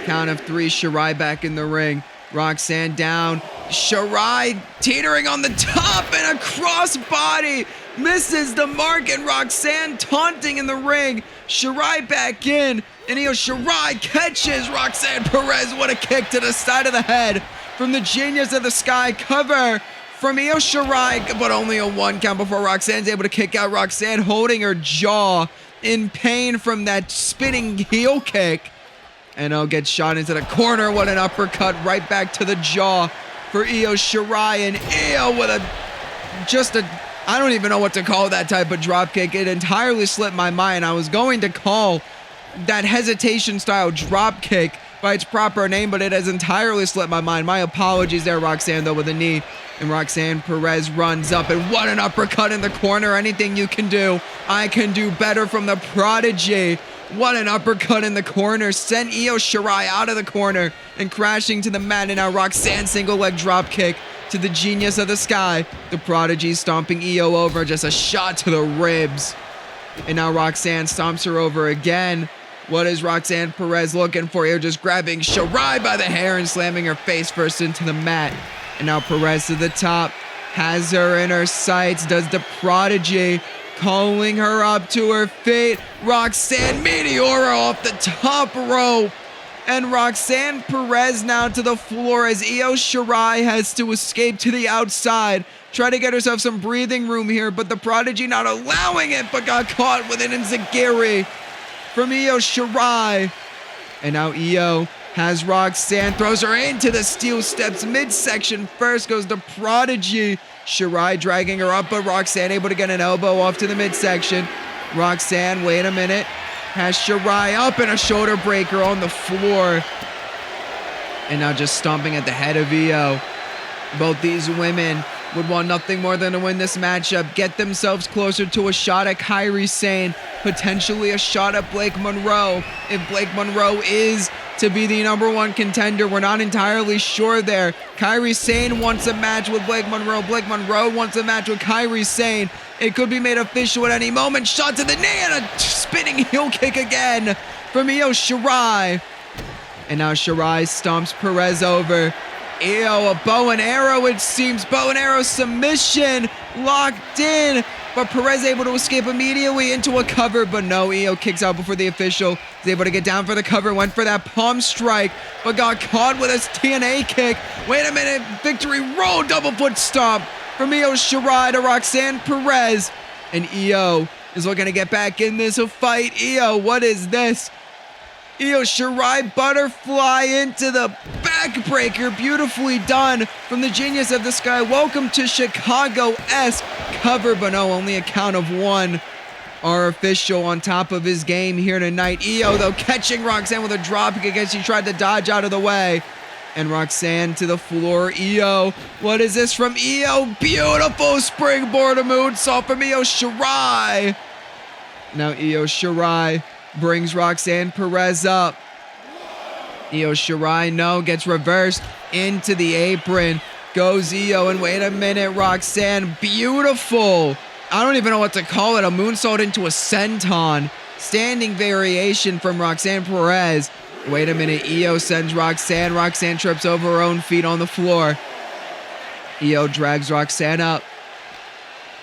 Count of 3, Shirai back in the ring. Roxanne down. Shirai teetering on the top, and a crossbody misses the mark, and Roxanne taunting in the ring. Shirai back in, And Io Shirai catches Roxanne Perez. What a kick to the side of the head from the Genius of the Sky. Cover from Io Shirai, but only a 1 count before Roxanne's able to kick out. Roxanne holding her jaw in pain from that spinning heel kick. And gets shot into the corner. What an uppercut right back to the jaw for Io Shirai. And Io with I don't even know what to call that type of drop kick. It entirely slipped my mind. I was going to call that hesitation style drop kick by its proper name, but it has entirely slipped my mind. My apologies there, Roxanne, though, with a knee. And Roxanne Perez runs up, and what an uppercut in the corner. Anything you can do, I can do better from the Prodigy. What an uppercut in the corner. Sent Io Shirai out of the corner and crashing to the mat. And now Roxanne single leg drop kick to the Genius of the Sky. The Prodigy stomping Io over, just a shot to the ribs. And now Roxanne stomps her over again. What is Roxanne Perez looking for here? Just grabbing Shirai by the hair and slamming her face first into the mat. And now Perez to the top. Has her in her sights. Does the Prodigy. Calling her up to her feet. Roxanne Meteora off the top rope. And Roxanne Perez now to the floor as Io Shirai has to escape to the outside. Try to get herself some breathing room here, but the Prodigy not allowing it, but got caught with an enziguri from Io Shirai. And now Io has Roxanne, throws her into the steel steps. Midsection first goes the Prodigy. Shirai dragging her up, but Roxanne able to get an elbow off to the midsection. Roxanne, wait a minute. Has Shirai up and a shoulder breaker on the floor. And now just stomping at the head of Io. Both these women would want nothing more than to win this matchup, get themselves closer to a shot at Kairi Sane, potentially a shot at Blake Monroe. If Blake Monroe is to be the #1 contender, we're not entirely sure there. Kairi Sane wants a match with Blake Monroe. Blake Monroe wants a match with Kairi Sane. It could be made official at any moment. Shot to the knee and a spinning heel kick again from Io Shirai. And now Shirai stomps Perez over. Io, a bow and arrow, it seems. Bow and arrow submission locked in, but Perez able to escape immediately into a cover, but no, Io kicks out before the official is able to get down for the cover, went for that palm strike, but got caught with a TNA kick. Wait a minute, victory roll, double foot stomp from Io Shirai to Roxanne Perez, and Io is looking to get back in this fight. Io, what is this? Io Shirai butterfly into the backbreaker. Beautifully done from the Genius of the Sky. Welcome to Chicago-esque cover, but no, only a count of 1. Our official on top of his game here tonight. Io, though, catching Roxanne with a drop kick as she tried to dodge out of the way. And Roxanne to the floor. Io, what is this from Io? Beautiful springboard moonsault from Io Shirai. Now Io Shirai brings Roxanne Perez up. Io Shirai, no, gets reversed into the apron. Goes Io, and wait a minute, Roxanne, beautiful. I don't even know what to call it, a moonsault into a senton. Standing variation from Roxanne Perez. Wait a minute, Io sends Roxanne. Roxanne trips over her own feet on the floor. Io drags Roxanne up.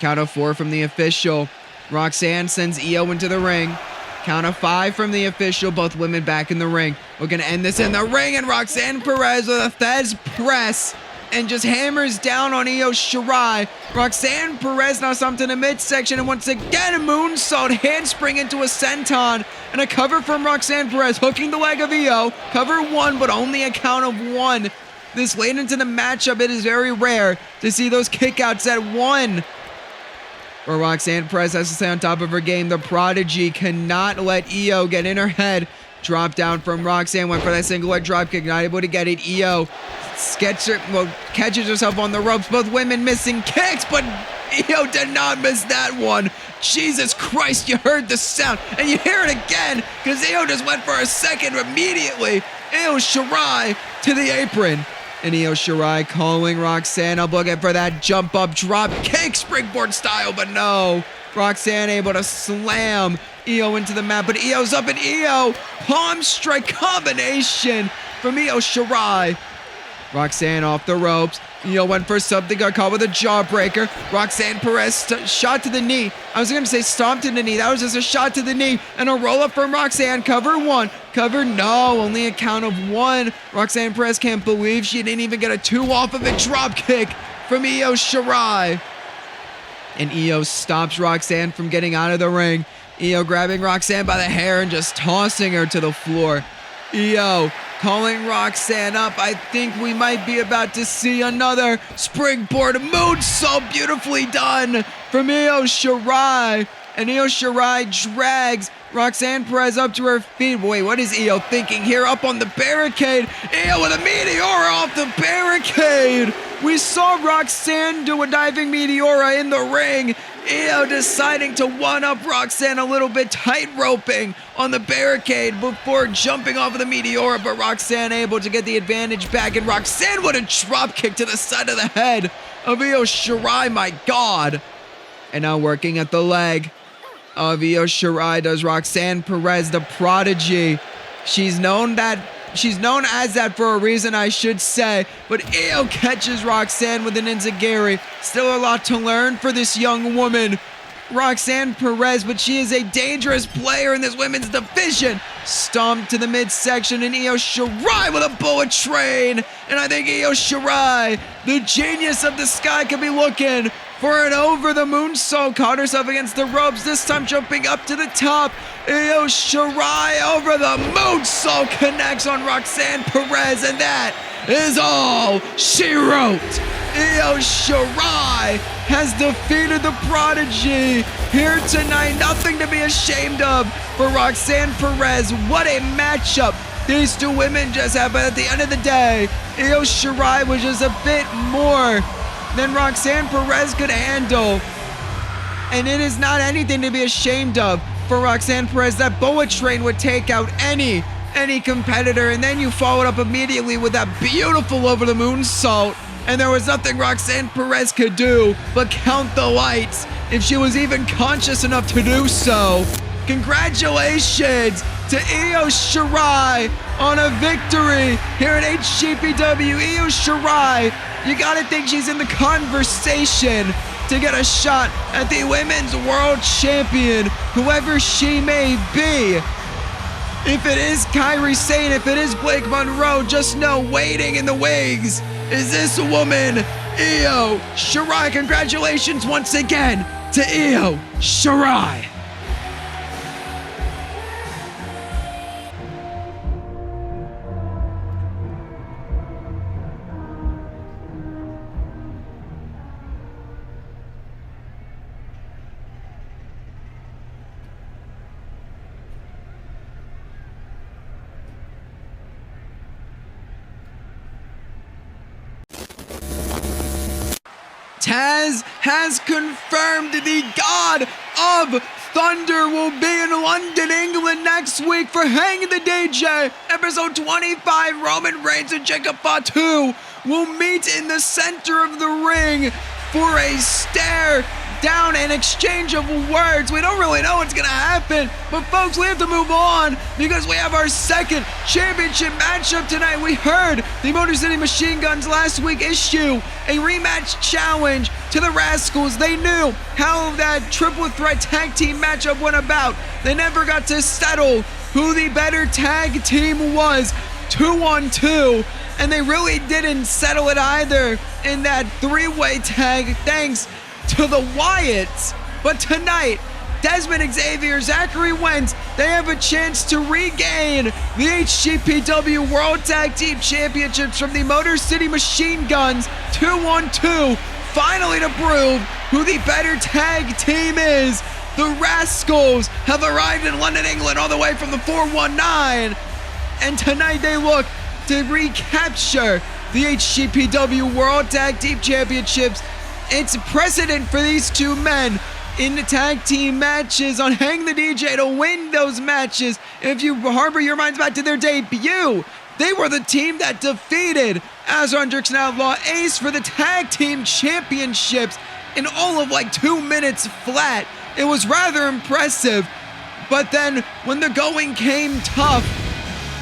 Count of 4 from the official. Roxanne sends Io into the ring. Count of 5 from the official, both women back in the ring. We're going to end this in the ring, and Roxanne Perez with a Fez press and just hammers down on Io Shirai. Roxanne Perez now something in the midsection, and once again a moonsault, handspring into a senton, and a cover from Roxanne Perez, hooking the leg of Io. Cover 1, but only a count of 1. This late into the matchup, it is very rare to see those kickouts at 1. Where Roxanne Perez has to stay on top of her game. The Prodigy cannot let Io get in her head. Drop down from Roxanne. Went for that single leg drop kick. Not able to get it. Io catches herself on the ropes. Both women missing kicks, but Io did not miss that one. Jesus Christ, you heard the sound. And you hear it again, because Io just went for a second immediately. Io Shirai to the apron. And Io Shirai calling Roxanne up, looking for that jump up drop kick springboard style, but no. Roxanne able to slam Io into the mat, but Io's up, and Io palm strike combination from Io Shirai. Roxanne off the ropes, Io went for something, got caught with a jawbreaker. Roxanne Perez shot to the knee. I was going to say stomped to the knee. That was just a shot to the knee. And a roll-up from Roxanne. Cover one. Cover no. Only a count of one. Roxanne Perez can't believe she didn't even get a 2 off of a drop kick from Io Shirai. And Io stops Roxanne from getting out of the ring. Io grabbing Roxanne by the hair and just tossing her to the floor. Io calling Roxanne up. I think we might be about to see another springboard moonsault, beautifully done from Io Shirai. And Io Shirai drags Roxanne Perez up to her feet. Wait, what is Io thinking here? Up on the barricade. Io with a Meteora off the barricade. We saw Roxanne do a diving Meteora in the ring. Io deciding to one-up Roxanne a little bit, tight-roping on the barricade before jumping off of the Meteora, but Roxanne able to get the advantage back, and Roxanne with a drop kick to the side of the head of Io Shirai, my God. And now working at the leg of Io Shirai does Roxanne Perez, the prodigy. She's known as that for a reason, I should say. But Io catches Roxanne with an enziguri. Still a lot to learn for this young woman, Roxanne Perez, but she is a dangerous player in this women's division. Stomped to the midsection, and Io Shirai with a bullet train. And I think Io Shirai, the genius of the sky, could be looking for an over-the-moonsault. Caught herself against the ropes, this time jumping up to the top. Io Shirai over the moonsault connects on Roxanne Perez, and that is all she wrote. Io Shirai has defeated the prodigy here tonight. Nothing to be ashamed of for Roxanne Perez. What a matchup these two women just had, but at the end of the day, Io Shirai was just a bit more than Roxanne Perez could handle. And it is not anything to be ashamed of for Roxanne Perez. That bullet train would take out any competitor, and then you followed up immediately with that beautiful over the moonsault, and there was nothing Roxanne Perez could do but count the lights if she was even conscious enough to do so. Congratulations to Io Shirai on a victory here at HCPW. Io Shirai, you gotta think she's in the conversation to get a shot at the Women's World Champion, whoever she may be. If it is Kairi Sane, if it is Blake Monroe, just know waiting in the wings is this woman, Io Shirai. Congratulations once again to Io Shirai. Taz has confirmed the God of Thunder will be in London, England next week for Hang the DJ. Episode 25, Roman Reigns and Jacob Fatu will meet in the center of the ring for a stare down and exchange of words. We don't really know what's gonna happen, but folks, we have to move on because we have our second championship matchup tonight. We heard the Motor City Machine Guns last week issue a rematch challenge to the Rascals. They knew how that triple threat tag team matchup went about. They never got to settle who the better tag team was 2-on-2, and they really didn't settle it either in that three-way tag thanks to the Wyatts. But tonight, Desmond Xavier, Zachary Wentz, they have a chance to regain the HCPW World Tag Team Championships from the Motor City Machine Guns 2-on-2, finally to prove who the better tag team is. The Rascals have arrived in London, England, all the way from the 419, and tonight they look to recapture the HCPW World Tag Team Championships. It's precedent for these two men in the tag team matches on Hang the DJ to win those matches. If you harbor your minds back to their debut, they were the team that defeated Azar Hendricks and Outlaw Ace for the tag team championships in all of like 2 minutes flat. It was rather impressive. But then when the going came tough,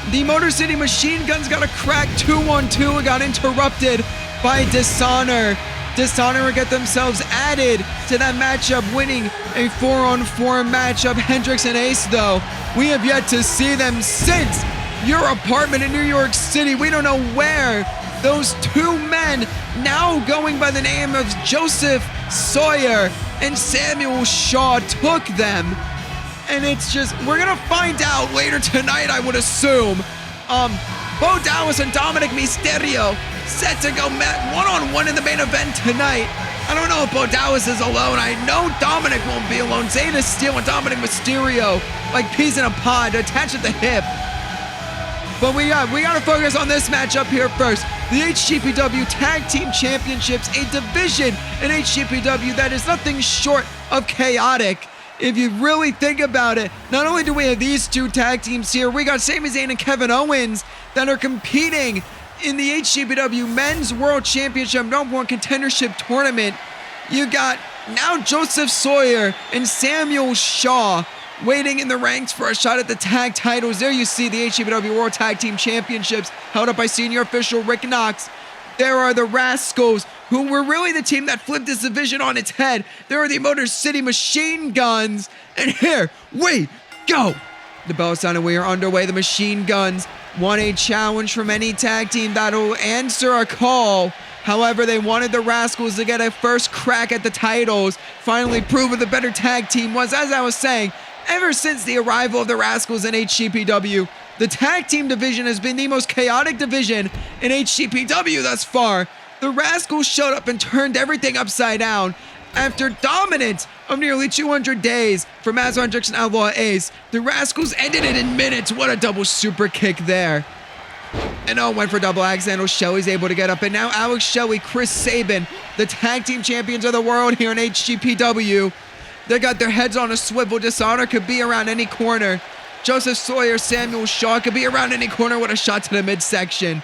the Motor City Machine Guns got a crack 2-on-2 and got interrupted by Dishonor. Dishonor will get themselves added to that matchup, winning a 4-on-4 matchup. Hendrix and Ace, though, we have yet to see them since your apartment in New York City. We don't know where those two men, now going by the name of Joseph Sawyer and Samuel Shaw, took them. And it's just, we're going to find out later tonight, I would assume. Bo Dallas and Dominik Mysterio set to go one-on-one in the main event tonight. I don't know if Bo Dallas is alone. I know Dominik won't be alone. Zeta Steel and Dominik Mysterio, like peas in a pod, attached at the hip. But we got to focus on this matchup here first. The HCPW Tag Team Championships, a division in HCPW that is nothing short of chaotic. If you really think about it, not only do we have these two tag teams here, we got Sami Zayn and Kevin Owens that are competing in the HCPW Men's World Championship number one contendership tournament. You got now Joseph Sawyer and Samuel Shaw waiting in the ranks for a shot at the tag titles. There you see the HCPW World Tag Team Championships held up by senior official Rick Knox. There are the Rascals, who were really the team that flipped this division on its head. There are the Motor City Machine Guns. And here we go. The bell sound and we are underway. The Machine Guns want a challenge from any tag team that'll answer a call. However, they wanted the Rascals to get a first crack at the titles, finally prove who the better tag team was. As I was saying, ever since the arrival of the Rascals in HCPW, the tag team division has been the most chaotic division in HCPW thus far. The Rascals showed up and turned everything upside down. After dominance of nearly 200 days for Mazzo Hendrix and Outlaw Ace, the Rascals ended it in minutes. What a double super kick there. And went for double axe handle. Shelly's able to get up. And now Alex Shelley, Chris Sabin, the tag team champions of the world here in HCPW. They got their heads on a swivel. Dishonor could be around any corner. Joseph Sawyer, Samuel Shaw could be around any corner with a shot to the midsection.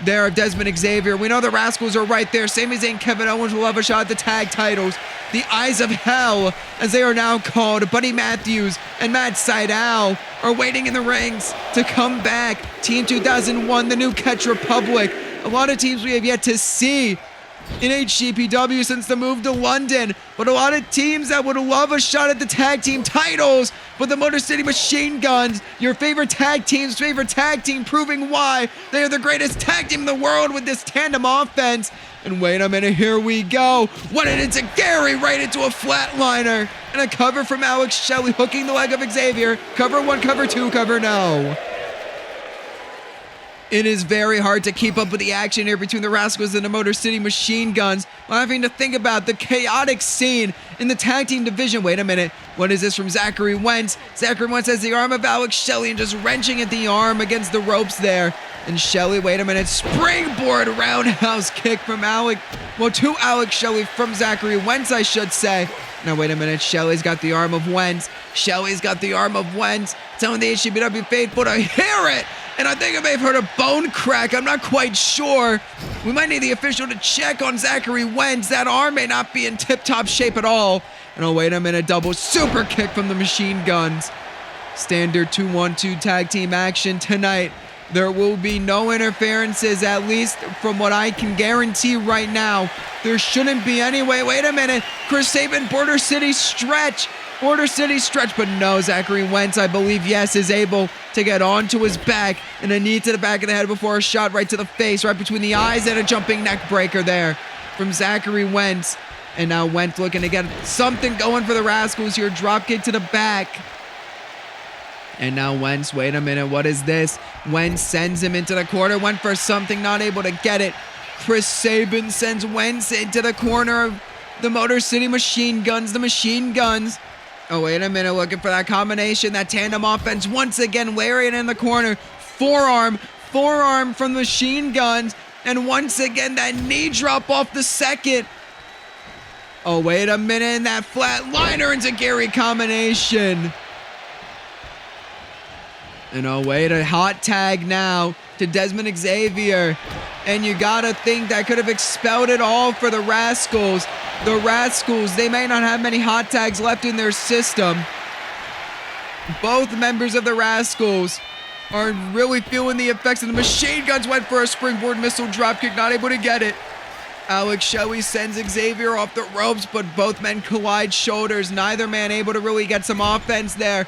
There are Desmond Xavier. We know the Rascals are right there. Sami Zayn, Kevin Owens will have a shot at the tag titles. The Eyes of Hell, as they are now called, Buddy Matthews and Matt Sydal are waiting in the rings to come back. Team 2001, the New Catch Republic. A lot of teams we have yet to see in HCPW since the move to London, but a lot of teams that would love a shot at the tag team titles. But the Motor City Machine Guns, your favorite tag team's favorite tag team, proving why they are the greatest tag team in the world with this tandem offense. And wait a minute, here we go. What an into Gary right into a flatliner. And a cover from Alex Shelley hooking the leg of Xavier. Cover one, cover two, cover no. It is very hard to keep up with the action here between the Rascals and the Motor City Machine Guns while having to think about the chaotic scene in the tag team division. Wait a minute. What is this from Zachary Wentz? Zachary Wentz has the arm of Alex Shelley and just wrenching at the arm against the ropes there. And Shelley, wait a minute, springboard roundhouse kick from to Alex Shelley from Zachary Wentz, I should say. Now, wait a minute, Shelley's got the arm of Wentz. Shelley's got the arm of Wentz. Telling the HCPW faithful to hear it. And I think I may have heard a bone crack. I'm not quite sure. We might need the official to check on Zachary Wentz. That arm may not be in tip-top shape at all. And wait a minute, double super kick from the Machine Guns. Standard 2-1-2 tag team action tonight. There will be no interferences, at least from what I can guarantee right now. There shouldn't be anyway. Wait a minute. Chris Sabin, Border City stretch. Border City stretch, but no, Zachary Wentz, I believe, yes, is able to get onto his back, and a knee to the back of the head before a shot right to the face, right between the eyes, and a jumping neck breaker there from Zachary Wentz. And now Wentz looking to get something going for the Rascals here. Drop kick to the back. And now Wentz, wait a minute, what is this? Wentz sends him into the corner, went for something, not able to get it. Chris Sabin sends Wentz into the corner of the Motor City Machine Guns, the Machine Guns. Oh, wait a minute, looking for that combination, that tandem offense. Once again, lariat in the corner. Forearm from the Machine Guns. And once again, that knee drop off the second. Oh, wait a minute, and that flatliner into Gary combination. And oh, wait, a hot tag now to Desmond Xavier. And you gotta think that could have expelled it all for the Rascals. The Rascals, they may not have many hot tags left in their system. Both members of the Rascals are really feeling the effects of the Machine Guns. Went for a springboard missile dropkick, not able to get it. Alex Shelley sends Xavier off the ropes, but both men collide shoulders. Neither man able to really get some offense there.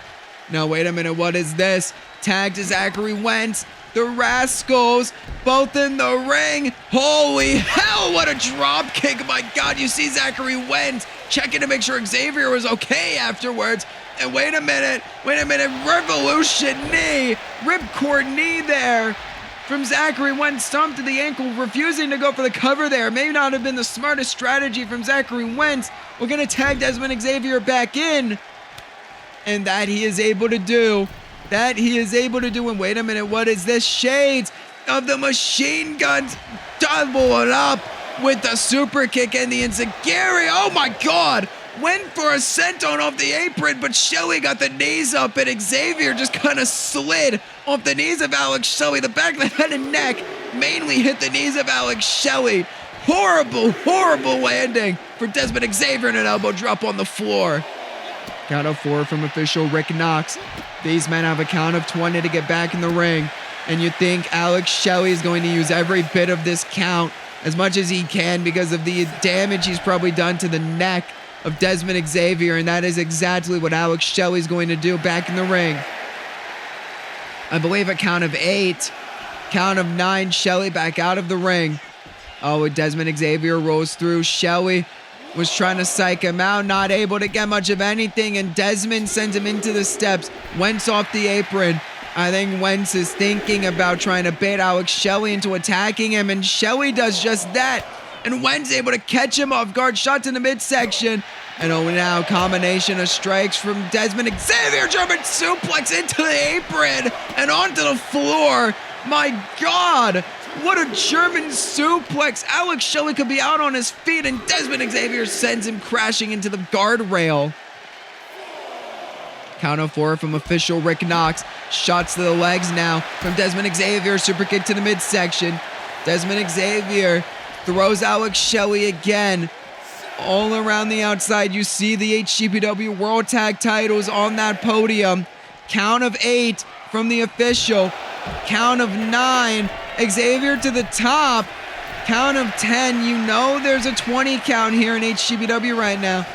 No, wait a minute. What is this? Tag to Zachary Wentz. The Rascals, both in the ring. Holy hell, what a drop kick. My God, you see Zachary Wentz checking to make sure Xavier was okay afterwards. And wait a minute. Revolution knee, ripcord knee there from Zachary Wentz, stomped to the ankle, refusing to go for the cover there. May not have been the smartest strategy from Zachary Wentz. We're going to tag Desmond Xavier back in. And that he is able to do. And wait a minute, what is this? Shades of the Machine Guns double it up with the super kick and the enziguri. Oh my God! Went for a senton off the apron, but Shelley got the knees up, and Xavier just kind of slid off the knees of Alex Shelley. The back of the head and neck mainly hit the knees of Alex Shelley. Horrible landing for Desmond Xavier, and an elbow drop on the floor. Count of 4 from official Rick Knox. These men have a count of 20 to get back in the ring. And you think Alex Shelley is going to use every bit of this count as much as he can because of the damage he's probably done to the neck of Desmond Xavier. And that is exactly what Alex Shelley is going to do back in the ring. I believe a count of 8. Count of 9, Shelley back out of the ring. Oh, Desmond Xavier rolls through. Shelley was trying to psych him out, not able to get much of anything, and Desmond sends him into the steps. Wentz off the apron. I think Wentz is thinking about trying to bait Alex Shelley into attacking him, and Shelley does just that. And Wentz able to catch him off guard, shot to the midsection. And now combination of strikes from Desmond Xavier, German suplex into the apron and onto the floor. My God! What a German suplex. Alex Shelley could be out on his feet, and Desmond Xavier sends him crashing into the guardrail. Count of 4 from official Rick Knox. Shots to the legs now from Desmond Xavier. Super kick to the midsection. Desmond Xavier throws Alex Shelley again. All around the outside, you see the HCPW World Tag titles on that podium. Count of 8 from the official. Count of 9. Xavier to the top. Count of 10. You know there's a 20 count here in HCPW right now.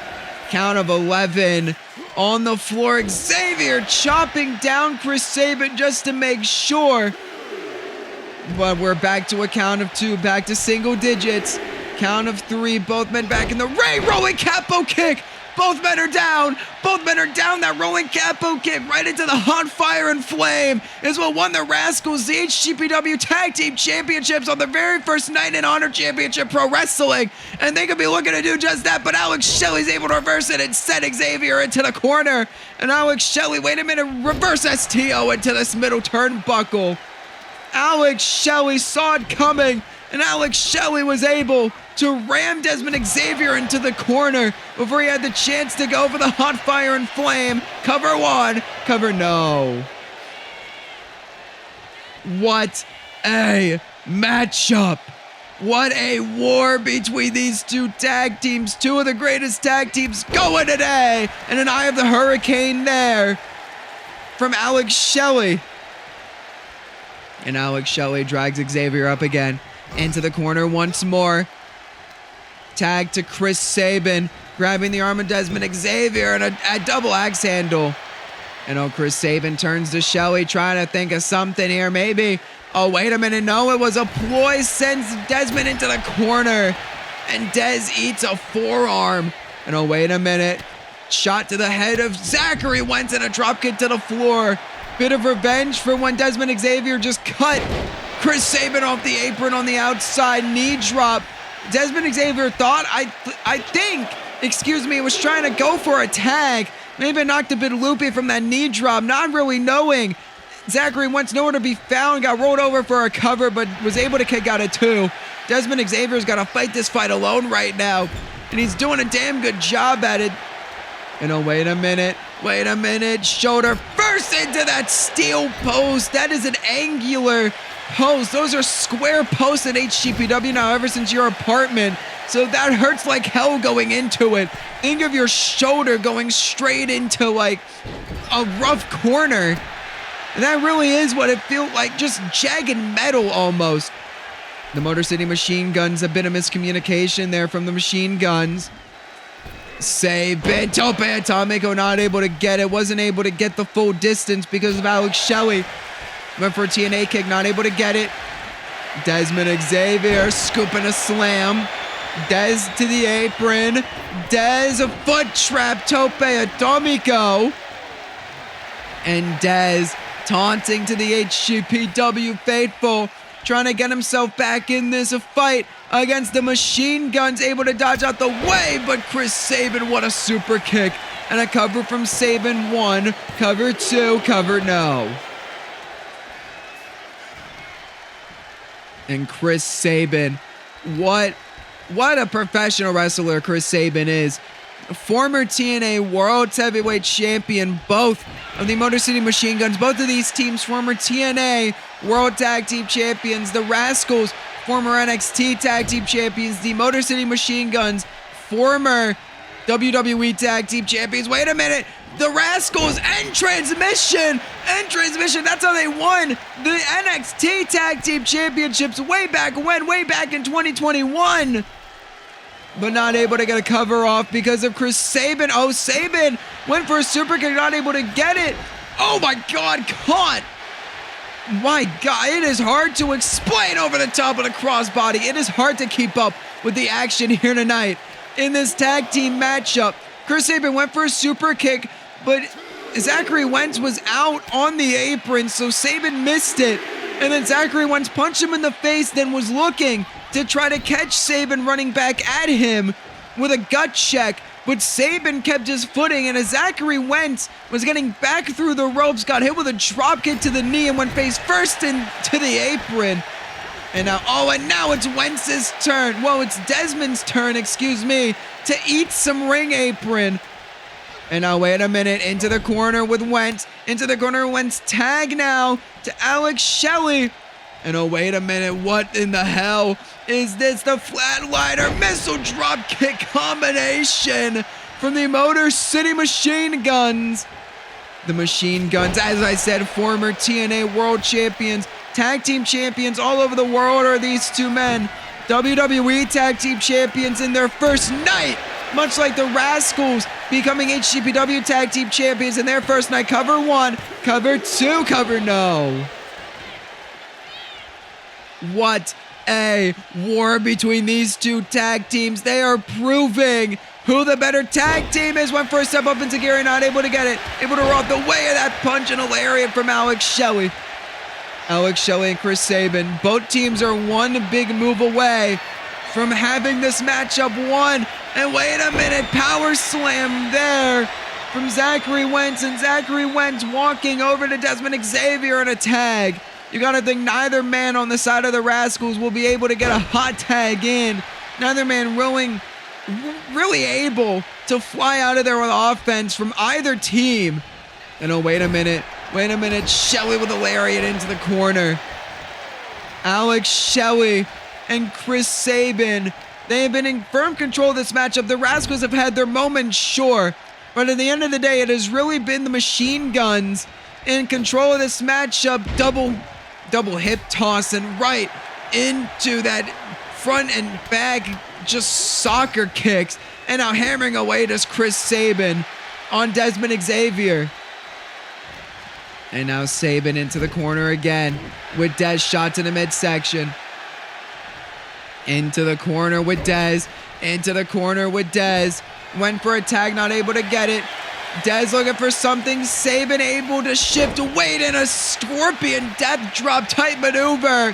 Count of 11. On the floor, Xavier chopping down Chris Sabin just to make sure. But we're back to a count of 2. Back to single digits. Count of 3. Both men back in the ring. Rolling capo kick. Both men are down. That rolling capo kick right into the hot fire and flame is what won the Rascals the HCPW Tag Team Championships on the very first night in Honor Championship Pro Wrestling. And they could be looking to do just that, but Alex Shelley's able to reverse it and send Xavier into the corner. And Alex Shelley, wait a minute, reverse STO into this middle turnbuckle. Alex Shelley saw it coming, and Alex Shelley was able to ram Desmond Xavier into the corner before he had the chance to go for the hot fire and flame. Cover 1, cover no. What a matchup. What a war between these two tag teams. Two of the greatest tag teams going today. And an Eye of the Hurricane there from Alex Shelley. And Alex Shelley drags Xavier up again into the corner once more. Tag to Chris Sabin, grabbing the arm of Desmond Xavier and a double axe handle. And Chris Sabin turns to Shelley, trying to think of something here. Maybe, oh, wait a minute. No, it was a ploy, sends Desmond into the corner. And Dez eats a forearm. And wait a minute. Shot to the head of Zachary Wentz and a dropkick to the floor. Bit of revenge for when Desmond Xavier just cut Chris Sabin off the apron on the outside. Knee drop. Desmond Xavier thought, I think, was trying to go for a tag. Maybe knocked a bit loopy from that knee drop, not really knowing. Zachary Wentz nowhere to be found, got rolled over for a cover, but was able to kick out at 2. Desmond Xavier's got to fight this fight alone right now, and he's doing a damn good job at it. And wait a minute, shoulder first into that steel post. That is an angular post. Those are square posts at HCPW now ever since your apartment. So that hurts like hell going into it. Think of your shoulder going straight into like a rough corner. And that really is what it feels like, just jagged metal almost. The Motor City Machine Guns, a bit of miscommunication there from the Machine Guns. Save it. Tope Atomico not able to get it. Wasn't able to get the full distance because of Alex Shelley. Went for a TNA kick, not able to get it. Desmond Xavier scooping a slam. Dez to the apron. Dez a foot trap. Tope Atomico. And Dez taunting to the HCPW faithful. Trying to get himself back in this fight against the Machine Guns. Able to dodge out the way, but Chris Sabin, what a super kick. And a cover from Sabin. 1, cover 2, cover no. And Chris Sabin, what a professional wrestler Chris Sabin is. Former TNA World Heavyweight Champion, both of the Motor City Machine Guns, both of these teams former TNA World Tag Team Champions. The Rascals, former NXT Tag Team Champions. The Motor City Machine Guns, former WWE Tag Team Champions. Wait a minute. The Rascals and Transmission, that's how they won the NXT Tag Team Championships way back when, way back in 2021. But not able to get a cover off because of Chris Sabin. Oh, Sabin went for a super kick, not able to get it. Oh my God, caught. My God, it is hard to explain over the top of the crossbody. It is hard to keep up with the action here tonight in this tag team matchup. Chris Sabin went for a super kick, but Zachary Wentz was out on the apron, so Sabin missed it. And then Zachary Wentz punched him in the face, then was looking to try to catch Sabin running back at him with a gut check. But Sabin kept his footing, and as Zachary Wentz was getting back through the ropes, got hit with a drop kick to the knee and went face first into the apron. And now it's Wentz's turn. Well, it's Desmond's turn, to eat some ring apron. And now, wait a minute, into the corner with Wentz. Wentz tag now to Alex Shelley. And oh, wait a minute, what in the hell is this? The flatliner missile drop kick combination from the Motor City Machine Guns. The Machine Guns, as I said, former TNA World Champions, Tag Team Champions all over the world are these two men. WWE Tag Team Champions in their first night, much like the Rascals becoming HCPW Tag Team Champions in their first night. Cover 1, cover 2, cover no. What a war between these two tag teams. They are proving who the better tag team is. Went for a step up into Gary, not able to get it. Able to roll out the way of that punch and a lariat from Alex Shelley. Alex Shelley and Chris Sabin. Both teams are one big move away from having this matchup won. And wait a minute, power slam there from Zachary Wentz. And Zachary Wentz walking over to Desmond Xavier in a tag. You gotta think neither man on the side of the Rascals will be able to get a hot tag in. Neither man really able to fly out of there with offense from either team. And oh, wait a minute, Shelley with a lariat into the corner. Alex Shelley and Chris Sabin, they have been in firm control of this matchup. The Rascals have had their moments, sure, but at the end of the day, it has really been the Machine Guns in control of this matchup. Double hip toss and right into that front and back, just soccer kicks. And now hammering away does Chris Sabin on Desmond Xavier. And now Sabin into the corner again with Dez shot to the midsection. Into the corner with Dez. Went for a tag, not able to get it. Dez looking for something. Sabin able to shift weight in a scorpion death drop type maneuver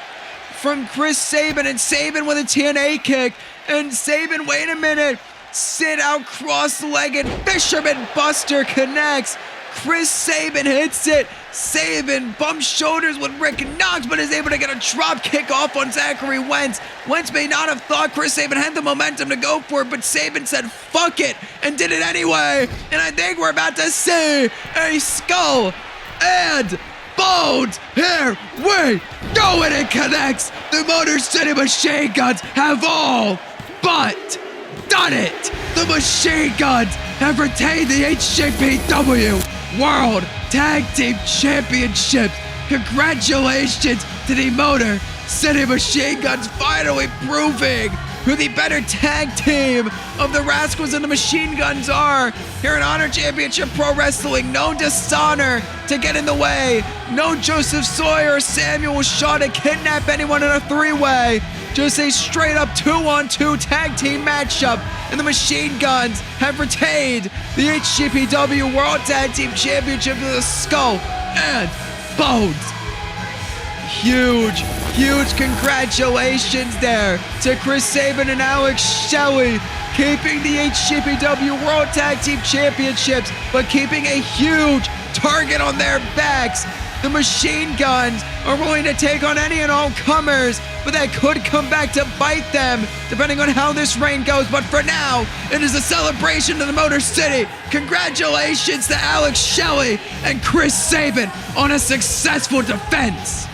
from Chris Sabin. And Sabin with a TNA kick. And Sabin, wait a minute. Sit out cross-legged Fisherman Buster connects. Chris Sabin hits it. Sabin bumps shoulders with Rick Knox, but is able to get a drop kick off on Zachary Wentz. Wentz may not have thought Chris Sabin had the momentum to go for it, but Sabin said fuck it and did it anyway. And I think we're about to see a skull and bones. Here we go, and it connects. The Motor City Machine Guns have all but done it. The Machine Guns have retained the HCPW World Tag Team Championships. Congratulations to the Motor City Machine Guns finally proving who the better tag team of the Rascals and the Machine Guns are here in Honor Championship Pro Wrestling. No Dishonor to get in the way. No Joseph Sawyer or Samuel Shaw to kidnap anyone in a three-way. Just a straight-up 2-on-2 tag team matchup. And the Machine Guns have retained the HCPW World Tag Team Championship to the Skull and Bones. Huge congratulations there to Chris Sabin and Alex Shelley, keeping the HCPW World Tag Team Championships, but keeping a huge target on their backs. The Machine Guns are willing to take on any and all comers, but that could come back to bite them, depending on how this reign goes. But for now, it is a celebration to the Motor City. Congratulations to Alex Shelley and Chris Sabin on a successful defense.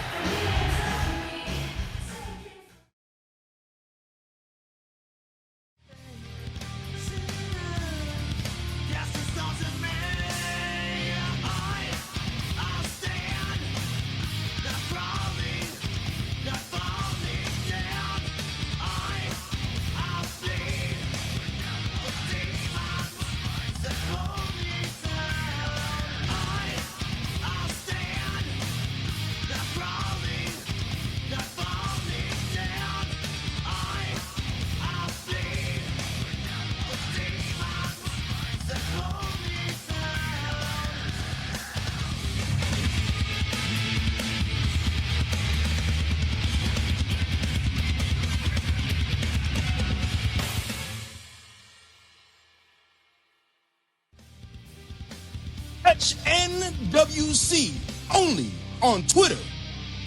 NWC only on Twitter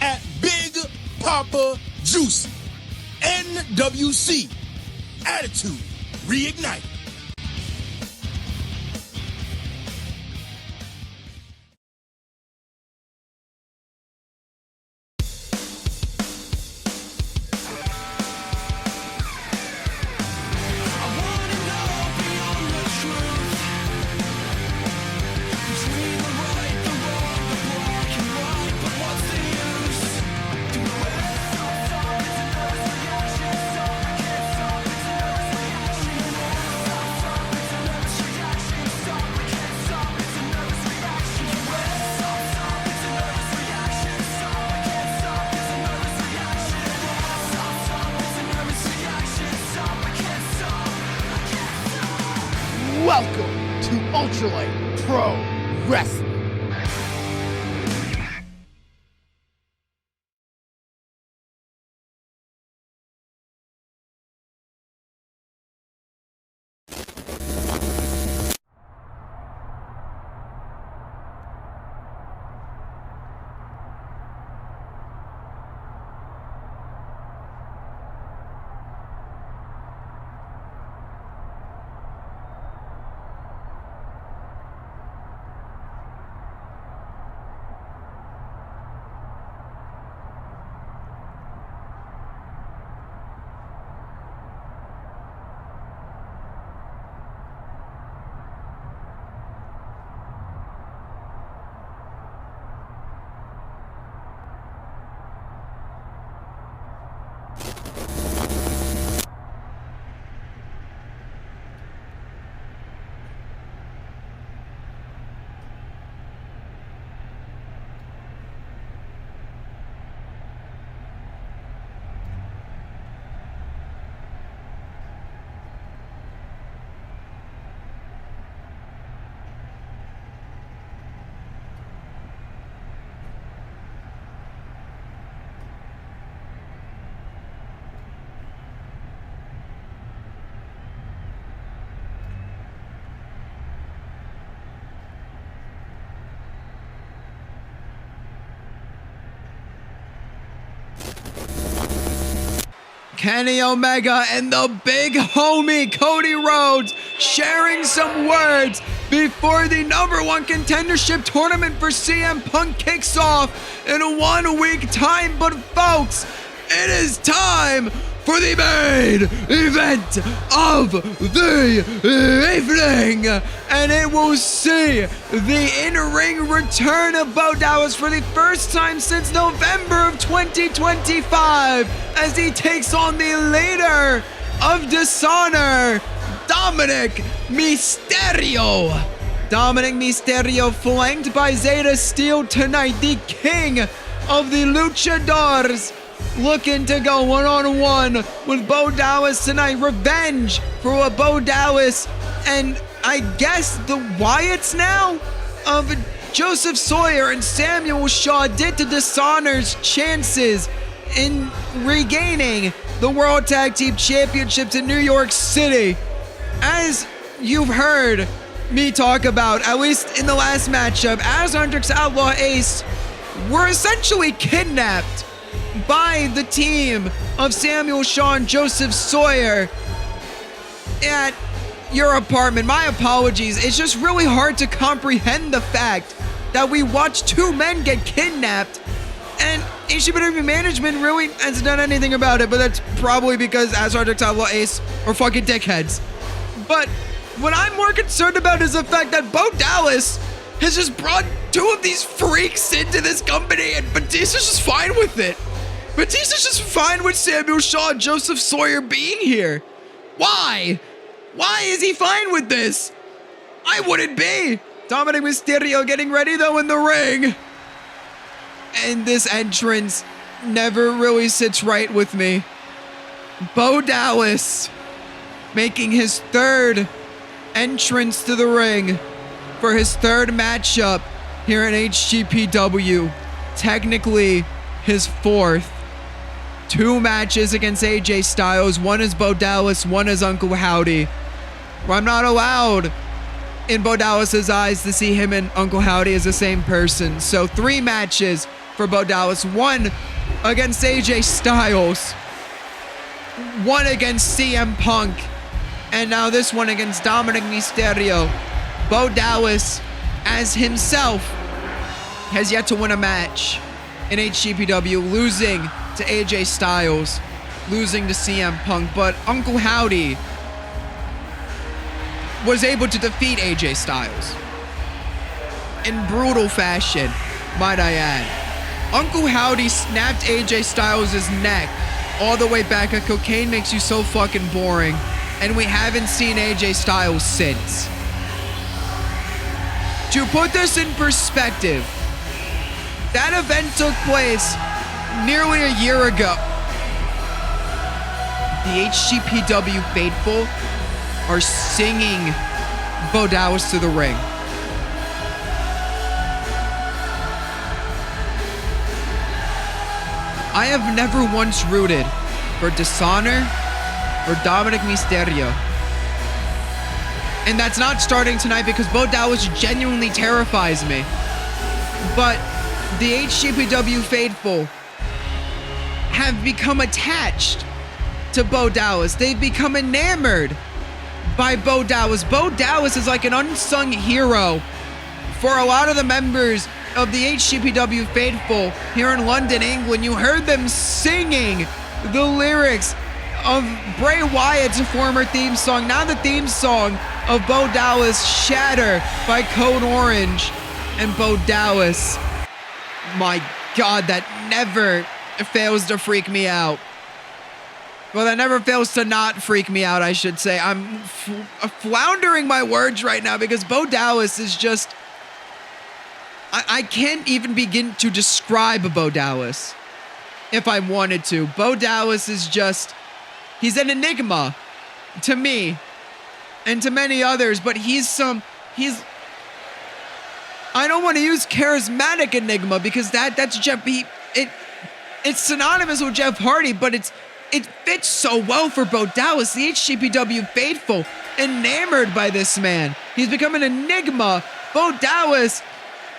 at Big Papa Juicy. NWC Attitude Reignited. Welcome to Ultralight Pro Wrestling. Kenny Omega and the big homie Cody Rhodes sharing some words before the #1 contendership tournament for CM Punk kicks off in 1 week time. But folks, it is time for the main event of the evening. And it will see the in-ring return of Bo Dallas for the first time since November of 2025 as he takes on the leader of Dishonor, Dominik Mysterio. Dominik Mysterio flanked by Zeta Steel tonight, the king of the Luchadors, looking to go one-on-one with Bo Dallas tonight. Revenge for what Bo Dallas and I guess the Wyatts now of Joseph Sawyer and Samuel Shaw did to Dishonor's chances in regaining the World Tag Team Championships in New York City. As you've heard me talk about, at least in the last matchup, as Hendrix Outlaw Ace were essentially kidnapped by the team of Samuel Shaw and Joseph Sawyer at your apartment. My apologies. It's just really hard to comprehend the fact that we watched two men get kidnapped and HCPW management really hasn't done anything about it, but that's probably because as Hendrix Outlaw Ace are fucking dickheads. But what I'm more concerned about is the fact that Bo Dallas has just brought two of these freaks into this company and Batista's just fine with it. Batista's just fine with Samuel Shaw and Joseph Sawyer being here. Why? Why is he fine with this? I wouldn't be. Dominik Mysterio getting ready though in the ring. And this entrance never really sits right with me. Bo Dallas making his third entrance to the ring for his third matchup here in HCPW. Technically his fourth. 2 matches against AJ Styles. One is Bo Dallas, one is Uncle Howdy. I'm not allowed in Bo Dallas's eyes to see him and Uncle Howdy as the same person. So 3 matches for Bo Dallas. 1 against AJ Styles. 1 against CM Punk. And now this one against Dominik Mysterio. Bo Dallas, as himself, has yet to win a match in HCPW, losing to AJ Styles, losing to CM Punk, but Uncle Howdy was able to defeat AJ Styles in brutal fashion, might I add. Uncle Howdy snapped AJ Styles' neck all the way back. A cocaine makes you so fucking boring, and we haven't seen AJ Styles since. To put this in perspective, that event took place nearly a year ago. The HCPW faithful are singing Bo Dallas to the ring. I have never once rooted for Dishonor or Dominik Mysterio. And that's not starting tonight because Bo Dallas genuinely terrifies me. But the HCPW faithful have become attached to Bo Dallas. They've become enamored by Bo Dallas. Bo Dallas is like an unsung hero for a lot of the members of the HCPW faithful here in London, England. You heard them singing the lyrics of Bray Wyatt's former theme song, now the theme song of Bo Dallas, Shatter by Code Orange. And Bo Dallas, my God, that never fails to freak me out. Well, that never fails to not freak me out, I should say. I'm floundering my words right now because Bo Dallas is just... I can't even begin to describe Bo Dallas if I wanted to. Bo Dallas is just... He's an enigma to me and to many others, but he's... I don't want to use charismatic enigma because that's Jeff... It's synonymous with Jeff Hardy, but it fits so well for Bo Dallas. The HCPW faithful, enamored by this man. He's become an enigma. Bo Dallas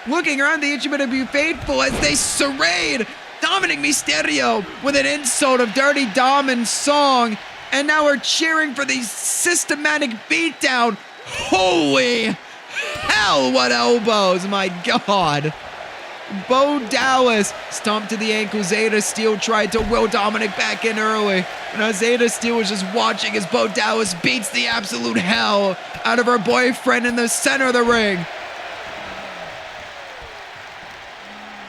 looking around the HCPW faithful as they serrade Dominik Mysterio with an insult of Dirty Dom and song. And now we're cheering for the systematic beatdown. Holy hell, what elbows, my God. Bo Dallas stomped to the ankle. Zeta Steel tried to will Dominik back in early. And now Zeta Steel was just watching as Bo Dallas beats the absolute hell out of her boyfriend in the center of the ring.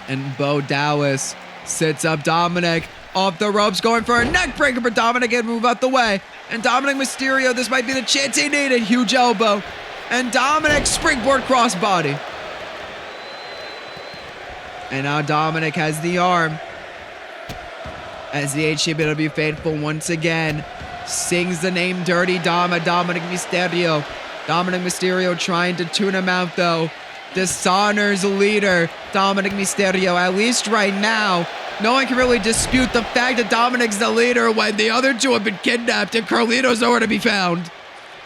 And Bo Dallas sits up Dominik off the ropes, going for a neck breaker, but Dominik can move out the way. And Dominik Mysterio, this might be the chance he needed. Huge elbow. And Dominik springboard crossbody. And now Dominik has the arm. As the HCPW faithful once again sings the name Dirty Dom at Dominik Mysterio. Dominik Mysterio trying to tune him out though. Dishonor's leader, Dominik Mysterio, at least right now. No one can really dispute the fact that Dominik's the leader when the other two have been kidnapped and Carlito's nowhere to be found.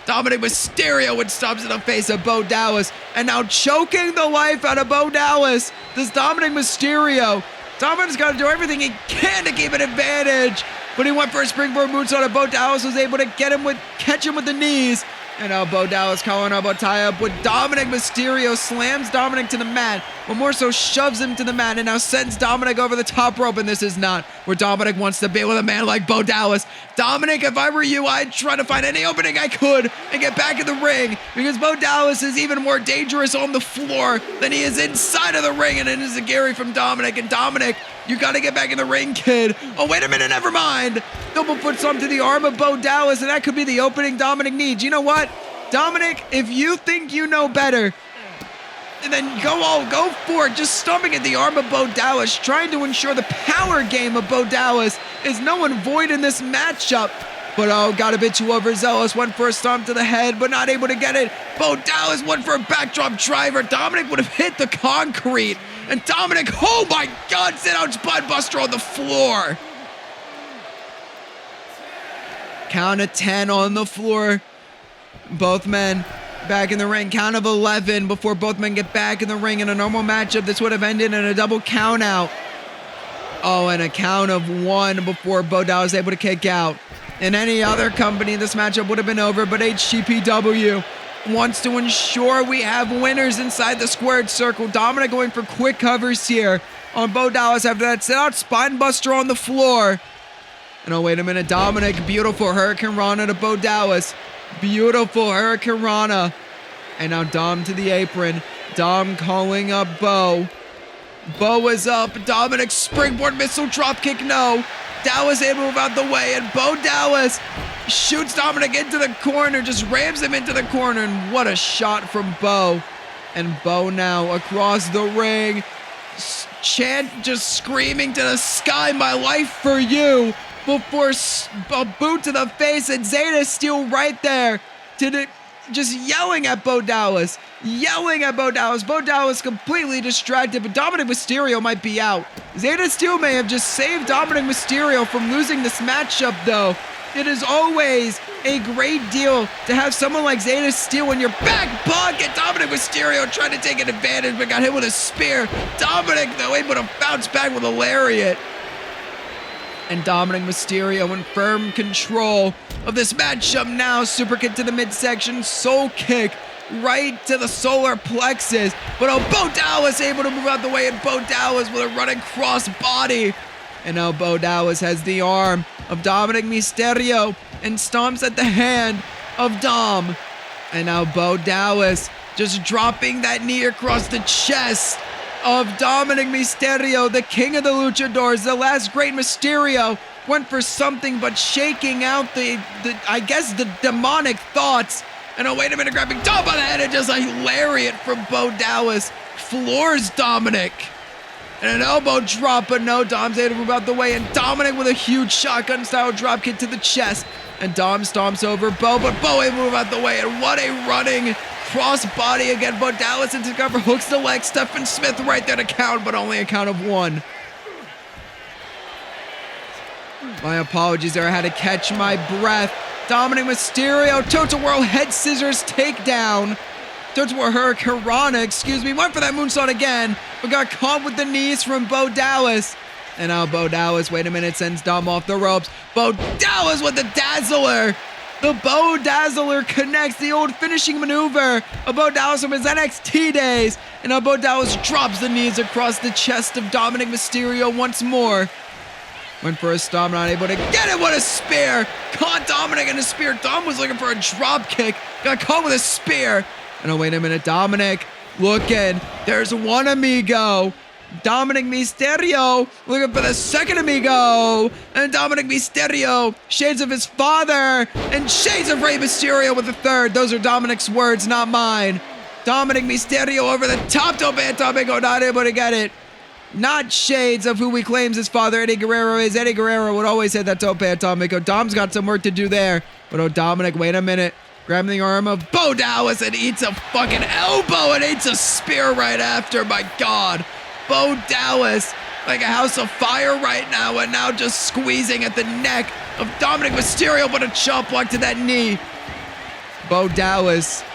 Dominik Mysterio with stomps in the face of Bo Dallas, and now choking the life out of Bo Dallas. This Dominik Mysterio. Dominik's got to do everything he can to keep an advantage, but he went for a springboard moonsault, and Bo Dallas was able to catch him with the knees. And now Bo Dallas calling out about tie-up with Dominik Mysterio, slams Dominik to the mat, but more so shoves him to the mat and now sends Dominik over the top rope, and this is not where Dominik wants to be with a man like Bo Dallas. Dominik, if I were you, I'd try to find any opening I could and get back in the ring, because Bo Dallas is even more dangerous on the floor than he is inside of the ring, and it is a Gary from Dominik. And Dominik, you gotta get back in the ring, kid. Oh, wait a minute, never mind. Double foot stomp to the arm of Bo Dallas, and that could be the opening Dominik needs. You know what? Dominik, if you think you know better, then go for it. Just stomping at the arm of Bo Dallas, trying to ensure the power game of Bo Dallas is no one void in this matchup. But got a bit too overzealous. Went for a stomp to the head, but not able to get it. Bo Dallas went for a backdrop driver. Dominik would have hit the concrete. And Dominik, oh my God, sit out Spinebuster on the floor. Count of 10 on the floor. Both men back in the ring. Count of 11 before both men get back in the ring. In a normal matchup, this would have ended in a double count out. Oh, and a count of 1 before Bo Dallas was able to kick out. In any other company, this matchup would have been over, but HCPW wants to ensure we have winners inside the squared circle. Dominik going for quick covers here on Bo Dallas after that sit out Spinebuster on the floor. And oh, wait a minute, Dominik, beautiful Hurricane Rana to Bo Dallas. Beautiful Hurricane Rana. And now Dom to the apron. Dom calling up Bo. Bo is up. Dominik springboard missile dropkick, no. Dallas able to move out the way, and Bo Dallas shoots Dominik into the corner, just rams him into the corner, and what a shot from Bo. And Bo now across the ring, chant just screaming to the sky, my life for you, before a boot to the face, and Zeta Steel right there just yelling at Bo Dallas. Bo Dallas completely distracted, but Dominik Mysterio might be out. Zeta Steel may have just saved Dominik Mysterio from losing this matchup, though. It is always a great deal to have someone like Zeta Steel in your back pocket. Dominik Mysterio tried to take an advantage, but got hit with a spear. Dominik, though, able to bounce back with a lariat. And Dominik Mysterio in firm control of this matchup now. Super kick to the midsection, soul kick right to the solar plexus. But Bo Dallas able to move out the way, and Bo Dallas with a running cross body. And now Bo Dallas has the arm of Dominik Mysterio and stomps at the hand of Dom. And now Bo Dallas just dropping that knee across the chest of Dominik Mysterio, the king of the luchadors, the last great Mysterio. Went for something but shaking out the demonic thoughts. And oh, wait a minute, grabbing Dom by the head, and just a lariat from Bo Dallas floors Dominik. And an elbow drop, but no, Dom's able to move out the way, and Dominik with a huge shotgun-style dropkick to the chest. And Dom stomps over Bo, but Bo able to move out the way, and what a running crossbody again. Bo Dallas into cover, hooks the leg, Stephen Smith right there to count, but only a count of 1. My apologies there, I had to catch my breath. Dominik Mysterio, Total World head scissors takedown. Total World Hurricane Rana, went for that moonsault again, but got caught with the knees from Bo Dallas. And now Bo Dallas, wait a minute, sends Dom off the ropes. Bo Dallas with the dazzler. The Bo Dazzler connects the old finishing maneuver of Bo Dallas from his NXT days. And now Bo Dallas drops the knees across the chest of Dominik Mysterio once more. Went for a stomp, not able to get it. What a spear! Caught Dominik in a spear. Dom was looking for a drop kick. Got caught with a spear. And oh, wait a minute. Dominik looking. There's one amigo. Dominik Mysterio looking for the second amigo. And Dominik Mysterio, shades of his father, and shades of Rey Mysterio with the third. Those are Dominik's words, not mine. Dominik Mysterio over the top. Dominik not able to get it. Not shades of who he claims his father, Eddie Guerrero, is. Eddie Guerrero would always say that Tope Atomico. Dom's got some work to do there. But oh, Dominik, wait a minute. Grabbing the arm of Bo Dallas and eats a fucking elbow and eats a spear right after. My God. Bo Dallas like a house of fire right now, and now just squeezing at the neck of Dominik Mysterio, but a chop block to that knee. Bo Dallas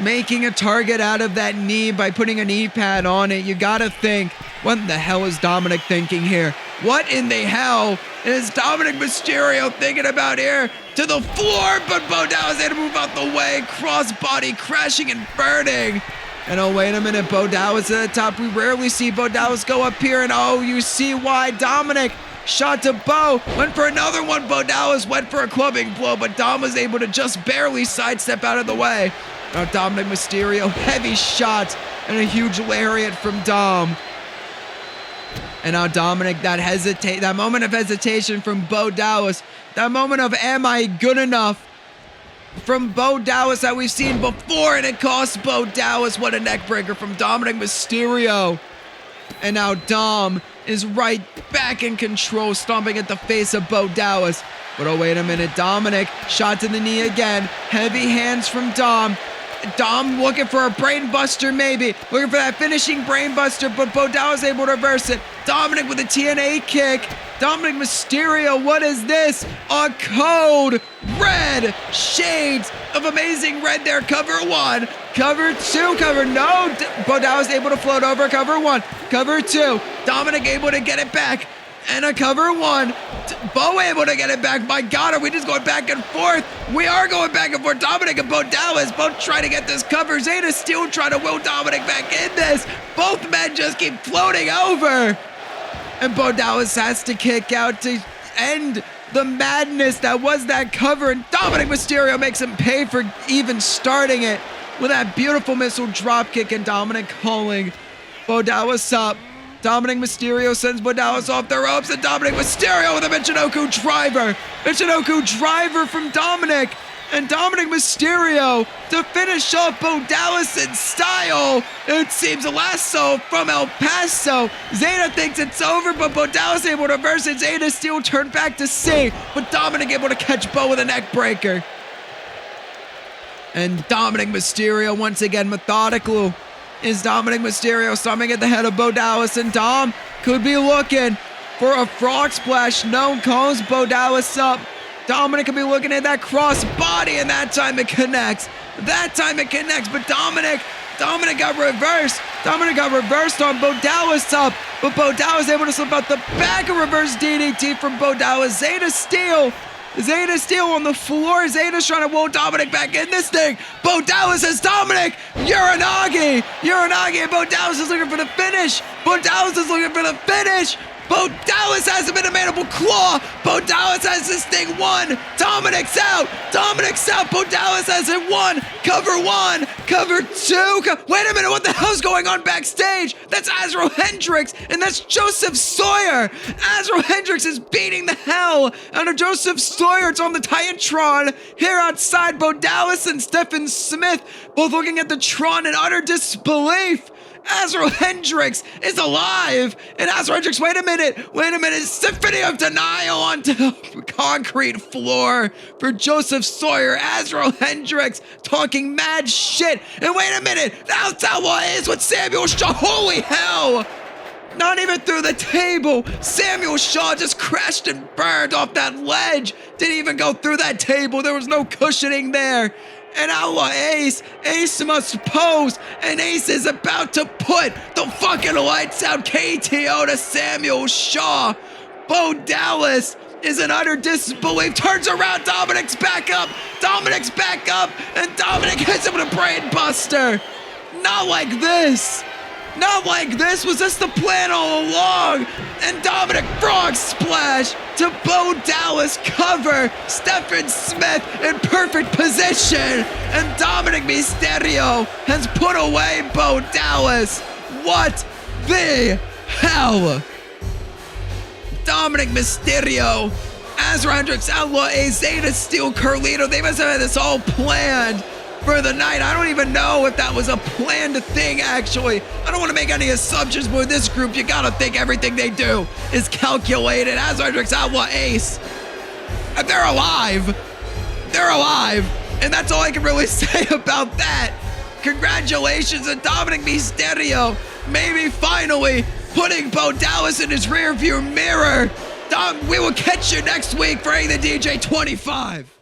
making a target out of that knee by putting a knee pad on it. You gotta think, what the hell is Dominik thinking here? What in the hell is Dominik Mysterio thinking about here? To the floor, but Bo Dallas had to move out the way. Crossbody crashing and burning. And oh, wait a minute, Bo Dallas at the top. We rarely see Bo Dallas go up here, and oh, you see why. Dominik shot to Bo, went for another one. Bo Dallas went for a clubbing blow, but Dom was able to just barely sidestep out of the way. Now Dominik Mysterio, heavy shot, and a huge lariat from Dom. And now Dominik, that moment of hesitation from Bo Dallas, that moment of am I good enough from Bo Dallas that we've seen before, and it cost Bo Dallas. What a neck breaker from Dominik Mysterio. And now Dom is right back in control, stomping at the face of Bo Dallas. But oh, wait a minute, Dominik, shot to the knee again. Heavy hands from Dom. Dom looking for a brain buster, maybe. Looking for that finishing brain buster, but Bo Dallas able to reverse it. Dominik with a TNA kick. Dominik Mysterio, what is this? A code red. Shades of amazing red there. Cover one. Cover two. Cover no. Bo Dallas able to float over. Cover one. Cover two. Dominik able to get it back. And a cover one. Bo able to get it back. My God, are we just going back and forth? We are going back and forth. Dominik and Bo Dallas both trying to get this cover. Zeta still trying to will Dominik back in this. Both men just keep floating over. And Bo Dallas has to kick out to end the madness that was that cover. And Dominik Mysterio makes him pay for even starting it with that beautiful missile drop kick, and Dominik calling Bo Dallas up. Dominik Mysterio sends Bo Dallas off the ropes, and Dominik Mysterio with a Michinoku driver. Michinoku driver from Dominik. And Dominik Mysterio to finish off Bo Dallas in style. It seems a lasso from El Paso. Zeta thinks it's over, but Bo Dallas able to reverse it. Zeta still turned back to see, but Dominik able to catch Bo with a neck breaker. And Dominik Mysterio once again methodical. Is Dominik Mysterio stomping at the head of Bo Dallas, and Dom could be looking for a frog splash. No, calls Bo Dallas up. Dominik could be looking at that cross body, and that time it connects. That time it connects, but Dominik got reversed. Dominik got reversed on Bo Dallas up, but Bo Dallas able to slip out the back of reverse DDT from Bo Dallas. Zeta Steel on the floor. Zeta's trying to will Dominik back in this thing. Bo Dallas says, Dominik, Uranagi, and Bo Dallas is looking for the finish. Bo Dallas is looking for the finish. Bo Dallas has him in a mandible claw. Bo Dallas has this thing won. Dominik's out. Bo Dallas has it won. Cover one. Cover two. Wait a minute. What the hell's going on backstage? That's Azrael Hendricks, and that's Joseph Sawyer. Azrael Hendricks is beating the hell out of Joseph Sawyer. It's on the Titantron here outside. Bo Dallas and Stephen Smith both looking at the Tron in utter disbelief. Azrael Hendricks is alive, and Azrael Hendricks, wait a minute, Symphony of Denial onto the concrete floor for Joseph Sawyer. Azrael Hendricks talking mad shit, and wait a minute, that's how it is with Samuel Shaw. Holy hell! Not even through the table. Samuel Shaw just crashed and burned off that ledge. Didn't even go through that table. There was no cushioning there. And our Ace must pose, and Ace is about to put the fucking lights out. KTO to Samuel Shaw. Bo Dallas is in utter disbelief. Turns around, Dominik's back up, and Dominik hits him with a brain buster. Not like this. Not like this. Was this the plan all along? And Dominik frog splash to Bo Dallas cover. Stephen Smith in perfect position. And Dominik Mysterio has put away Bo Dallas. What the hell? Dominik Mysterio, Azra Hendricks, Outlaw A, Zeta Steel, Carlito, they must have had this all planned for the night. I don't even know if that was a planned thing, actually. I don't want to make any assumptions, but with this group, you gotta think everything they do is calculated. Azra Hendricks, Outlaw Ace, if they're alive, they're alive. And that's all I can really say about that. Congratulations to Dominik Mysterio, maybe finally putting Bo Dallas in his rearview mirror. We will catch you next week for A the DJ 25.